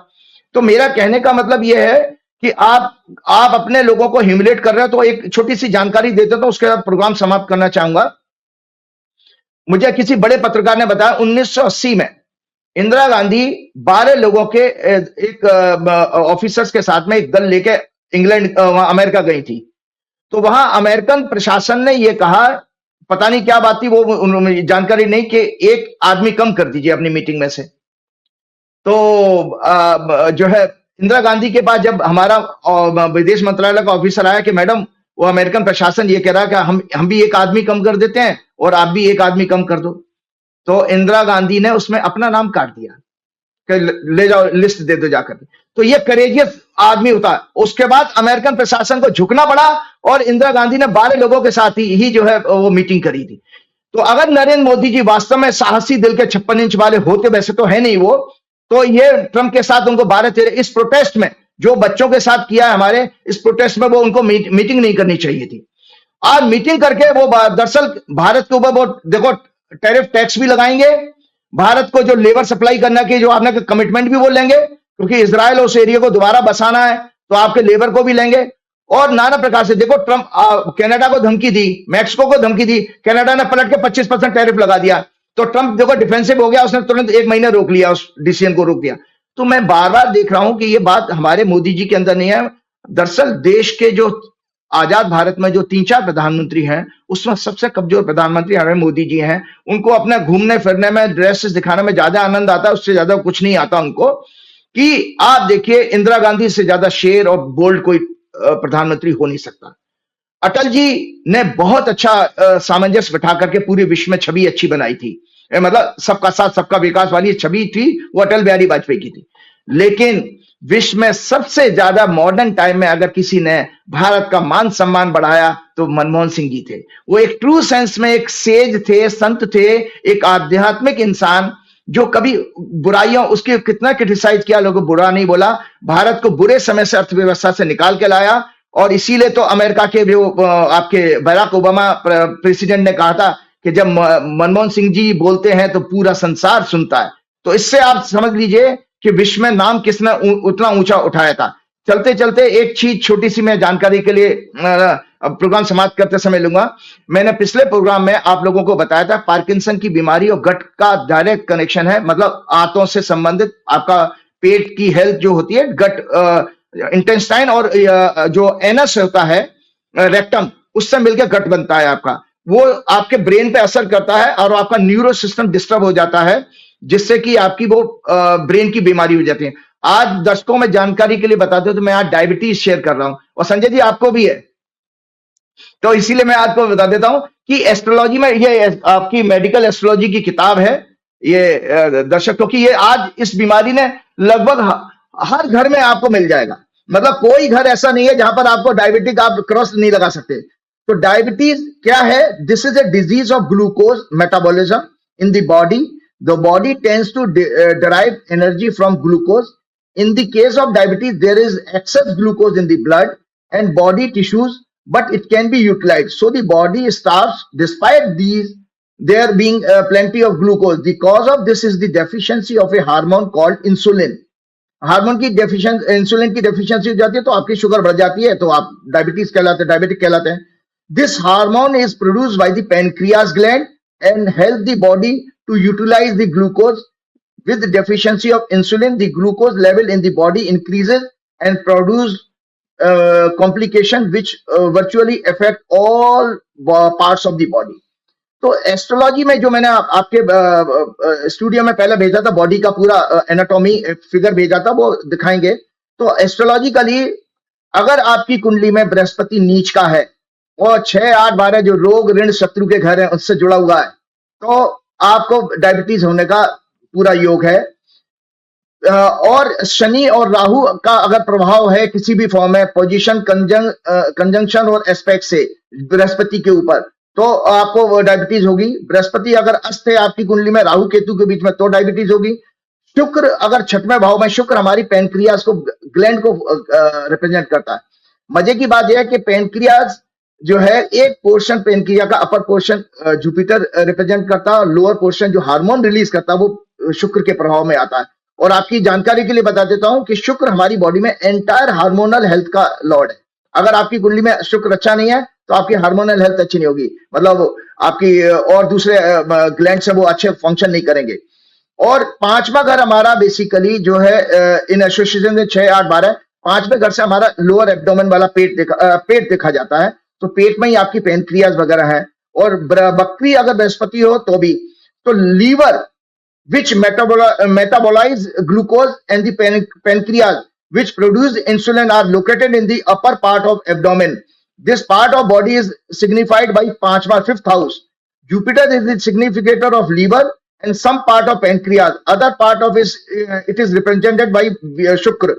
तो मेरा कहने का मतलब यह है कि आप अपने लोगों को ह्यूमिलेट कर रहे हो। तो एक छोटी सी जानकारी देते तो उसके बाद प्रोग्राम समाप्त करना चाहूंगा। मुझे किसी बड़े पत्रकार ने बताया 1980 में इंदिरा गांधी 12 लोगों के एक ऑफिसर्स के साथ में एक दल लेके इंग्लैंड अमेरिका गई थी। तो वहां अमेरिकन प्रशासन ने यह कहा, पता नहीं क्या बात थी वो जानकारी नहीं, कि एक आदमी कम कर दीजिए अपनी मीटिंग में से। तो जो है इंदिरा गांधी के पास जब हमारा विदेश मंत्रालय का ऑफिसर आया कि मैडम वो अमेरिकन प्रशासन ये कह रहा है कि हम भी एक आदमी कम कर देते हैं और आप भी एक आदमी कम कर दो, तो इंदिरा गांधी ने उसमें अपना नाम काट दिया कि ले जाओ, लिस्ट दे दो जाकर। तो ये करेजियस आदमी होता है। उसके बाद अमेरिकन प्रशासन को झुकना पड़ा और इंदिरा गांधी ने 12 लोगों के साथ ही जो है वो मीटिंग करी थी। तो अगर नरेंद्र मोदी जी वास्तव में साहसी दिल के 56 इंच वाले होते, वैसे तो है नहीं वो, तो ये ट्रंप के साथ उनको 12-13 इस प्रोटेस्ट में जो बच्चों के साथ किया है हमारे, इस प्रोटेस्ट में वो उनको मीटिंग नहीं करनी चाहिए थी। आज मीटिंग करके वो दरअसल भारत के ऊपर वो देखो टैरिफ टैक्स भी लगाएंगे, भारत को जो लेबर सप्लाई करना की जो आपने कमिटमेंट भी वो लेंगे, क्योंकि इजराइल उस एरिया को दोबारा बसाना है तो आपके लेबर को भी लेंगे। और नाना प्रकार से देखो ट्रंप कनाडा को धमकी दी, मैक्सिको को धमकी दी, कनाडा ने पलट के 25% टैरिफ लगा दिया। तो ट्रंप देखो डिफेंसिव हो गया, उसने तुरंत 1 महीने रोक लिया, उस डिसीजन को रोक दिया। तो मैं बार बार देख रहा हूं कि ये बात हमारे मोदी जी के अंदर नहीं है। दरअसल देश के जो आजाद भारत में जो 3-4 प्रधानमंत्री हैं, उसमें सबसे कमजोर प्रधानमंत्री हमारे मोदी जी हैं। उनको अपने घूमने फिरने में, ड्रेसेस दिखाने में ज्यादा आनंद आता है, उससे ज्यादा कुछ नहीं आता उनको। कि आप देखिए इंदिरा गांधी से ज्यादा शेर और बोल्ड कोई प्रधानमंत्री हो नहीं सकता। अटल जी ने बहुत अच्छा सामंजस्य बिठा करके पूरे विश्व में छवि अच्छी बनाई थी, मतलब सबका साथ सबका विकास वाली छवि थी, वो अटल बिहारी वाजपेयी की थी। लेकिन विश्व में सबसे ज्यादा मॉडर्न टाइम में अगर किसी ने भारत का मान सम्मान बढ़ाया तो मनमोहन सिंह जी थे। वो एक ट्रू सेंस में एक सेज थे, संत थे, एक आध्यात्मिक इंसान जो कभी बुराइयों, उसके कितना क्रिटिसाइज किया, लोगों बुरा नहीं बोला, भारत को बुरे समय से अर्थव्यवस्था से निकाल के लाया। और इसीलिए तो अमेरिका के जो आपके बराक ओबामा प्रेसिडेंट ने कहा था कि जब मनमोहन सिंह जी बोलते हैं तो पूरा संसार सुनता है। तो इससे आप समझ लीजिए कि विश्व में नाम किसने उतना ऊंचा उठाया था। चलते चलते एक चीज छोटी सी मैं जानकारी के लिए प्रोग्राम समाप्त करते समय लूंगा। मैंने पिछले प्रोग्राम में आप लोगों को बताया था पार्किंसन की बीमारी और गट का डायरेक्ट कनेक्शन है, मतलब आंतों से संबंधित आपका पेट की हेल्थ जो होती है, गट इंटेस्टाइन और जो एनस होता है रेक्टम, उससे मिलकर गट बनता है आपका। वो आपके ब्रेन पे असर करता है और आपका न्यूरो सिस्टम डिस्टर्ब हो जाता है, जिससे कि आपकी वो ब्रेन की बीमारी हो जाती है। आज दर्शकों में जानकारी के लिए बताते हो तो मैं आज डायबिटीज शेयर कर रहा हूं, और संजय जी आपको भी है, तो इसीलिए मैं आपको बता देता हूं कि एस्ट्रोलॉजी में ये आपकी मेडिकल एस्ट्रोलॉजी की किताब है ये दर्शक, क्योंकि ये आज इस बीमारी ने लगभग हर घर में आपको मिल जाएगा। मतलब कोई घर ऐसा नहीं है जहां पर आपको डायबिटिक आप क्रॉस नहीं लगा सकते। तो डायबिटीज क्या है? This is a disease of glucose metabolism in the body. The body tends to derive energy from glucose. In the case of diabetes, there is excess glucose in the blood and body tissues, but it can be utilized. So the body starves despite there being plenty of glucose. The cause of this is the deficiency of a hormone called insulin. Hormone की डेफिशिएंसी, इंसुलिन की डेफिशिएंसी हो जाती है तो आपकी शुगर बढ़ जाती है, तो आप डायबिटीज कहलाते हैं, डायबिटिक कहलाते हैं। This hormone is produced by the pancreas gland and help the body to utilize the glucose. With the deficiency of insulin, the glucose level in the body increases and produce complication which virtually affect all parts of the body. तो एस्ट्रोलॉजी में जो मैंने आपके स्टूडियो में पहले भेजा था, बॉडी का पूरा एनाटॉमी फिगर भेजा था, वो दिखाएंगे। तो एस्ट्रोलॉजिकली अगर आपकी कुंडली में बृहस्पति नीच का है और 6, 8, 12 जो रोग ऋण शत्रु के घर है उससे जुड़ा हुआ है, तो आपको डायबिटीज होने का पूरा योग है। और शनि और राहु का अगर प्रभाव है किसी भी फॉर्म में, पोजीशन, कंजंक्शन और एस्पेक्ट से बृहस्पति के ऊपर, तो आपको डायबिटीज होगी। बृहस्पति अगर अस्त है आपकी कुंडली में राहु केतु के बीच में तो डायबिटीज होगी। शुक्र अगर छठवें भाव में, शुक्र हमारी पेनक्रियाज को, ग्लैंड को रिप्रेजेंट करता है। मजे की बात यह है कि पेनक्रियाज जो है, एक पोर्शन पेनक्रिया का अपर पोर्शन जुपिटर रिप्रेजेंट करता है और लोअर पोर्शन जो हार्मोन रिलीज करता है वो शुक्र के प्रभाव में आता है। और आपकी जानकारी के लिए बता देता हूं कि शुक्र हमारी बॉडी में एंटायर हार्मोनल हेल्थ का लॉर्ड है। अगर आपकी कुंडली में शुक्र अच्छा नहीं है तो आपकी हार्मोनल हेल्थ अच्छी नहीं होगी, मतलब आपकी और दूसरे ग्लैंड से वो अच्छे फंक्शन नहीं करेंगे। और पांचवा घर हमारा बेसिकली जो है इन एसोसिएशन में 6, 8, 12, पांचवें घर से हमारा लोअर एब्डोमेन वाला पेट देखा जाता है। तो पेट में ही आपकी पेनक्रियाज वगैरह है। और बकरी अगर बृहस्पति हो तो भी, तो liver which metabolize glucose and the pancreas which produce insulin are located in the upper part of abdomen. This part of body is signified by panchva, fifth house. Jupiter is the significator of liver and some part of pancreas. Other part of it is represented by Shukra.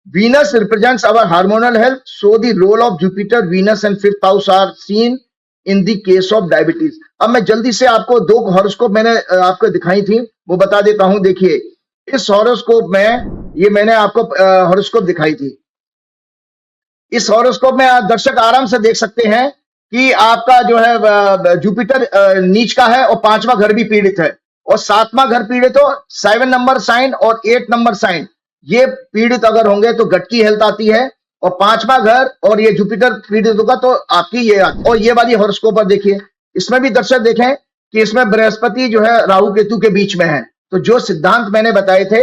Venus represents our hormonal health, so the role of Jupiter, Venus and fifth house are seen in the case of diabetes. अब मैं जल्दी से आपको 2 हॉरोस्कोप मैंने आपको दिखाई थी, वो बता देता हूं। देखिए इस हॉरोस्कोप में, ये मैंने आपको हॉरोस्कोप दिखाई थी। इस हॉरोस्कोप में दर्शक आराम से देख सकते हैं कि आपका जो है जुपिटर नीच का है और 5वां घर भी पीड़ित है और 7वां घर पीड़ित हो। 7 नंबर साइन और 8 नंबर साइन ये पीड़ित अगर होंगे तो गट की हेल्थ आती है। और 5वां घर और ये जुपिटर पीड़ित होगा तो आपकी ये। और ये वाली हॉरोस्कोप पर देखिए, इसमें भी दर्शक देखें कि इसमें बृहस्पति जो है राहु केतु के बीच में है। तो जो सिद्धांत मैंने बताए थे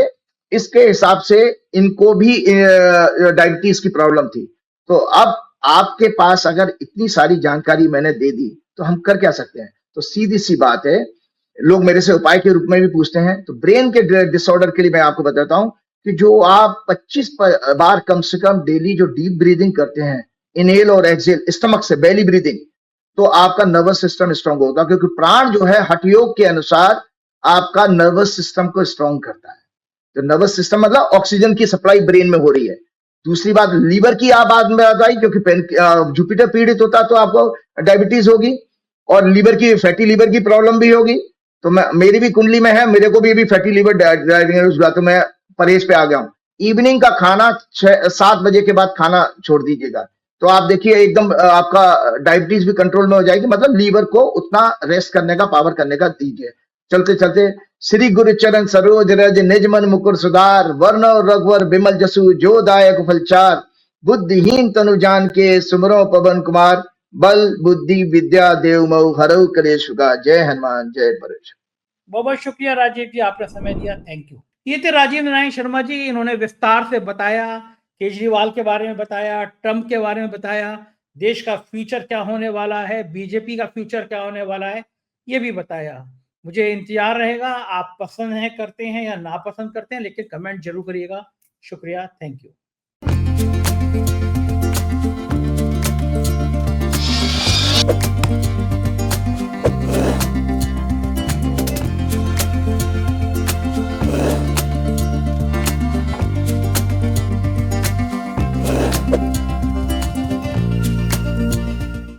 इसके हिसाब से इनको भी डायबिटीज की प्रॉब्लम थी। तो अब आपके पास अगर इतनी सारी जानकारी मैंने दे दी तो हम कर क्या सकते हैं? तो सीधी सी बात है, लोग मेरे से उपाय के रूप में भी पूछते हैं। तो ब्रेन के डिसऑर्डर के लिए मैं आपको बताता हूं कि जो आप 25 बार कम से कम डेली जो डीप ब्रीदिंग करते हैं, इनहेल और एक्सहेल, स्टमक से बेली ब्रीदिंग, तो आपका नर्वस सिस्टम स्ट्रांग होगा। क्योंकि प्राण जो है हठ योग के अनुसार आपका नर्वस सिस्टम को स्ट्रांग करता है। तो नर्वस सिस्टम मतलब ऑक्सीजन की सप्लाई ब्रेन में हो रही है। दूसरी बात, लीवर की आप बाद में बताई, क्योंकि जुपिटर पीड़ित होता तो आपको डायबिटीज होगी और लीवर की, फैटी लीवर की प्रॉब्लम भी होगी। तो मेरी भी कुंडली में है, मेरे को भी फैटी लीवर डायबिटीज हुआ, तो मैं परहेज पे आ गया हूं। इवनिंग का खाना 6-7 बजे के बाद खाना छोड़ दीजिएगा, तो आप देखिए एकदम आपका डायबिटीज भी कंट्रोल में हो जाएगी। मतलब लीवर को उतना रेस्ट करने का, पावर करने का दीजिए। चलते चलते श्री गुरु चरण सरोज रज निज मन मुकुर सुधार, वर्ण रघुवर बिमल जसु जो दायक फलचार, बुद्धिहीन तनु जान के सुमरो पवन कुमार, बल बुद्धि विद्या देव मऊ हरऊ कलेश का। जय हनुमान जय परेश। बहुत बहुत शुक्रिया राजीव जी, आपने समय दिया, थैंक यू। ये थे राजीव नारायण शर्मा जी। इन्होंने विस्तार से बताया, केजरीवाल के बारे में बताया, ट्रंप के बारे में बताया, देश का फ्यूचर क्या होने वाला है, बीजेपी का फ्यूचर क्या होने वाला है, ये भी बताया। मुझे इंतजार रहेगा आप पसंद है करते हैं या नापसंद करते हैं, लेकिन कमेंट जरूर करिएगा। शुक्रिया, थैंक यू।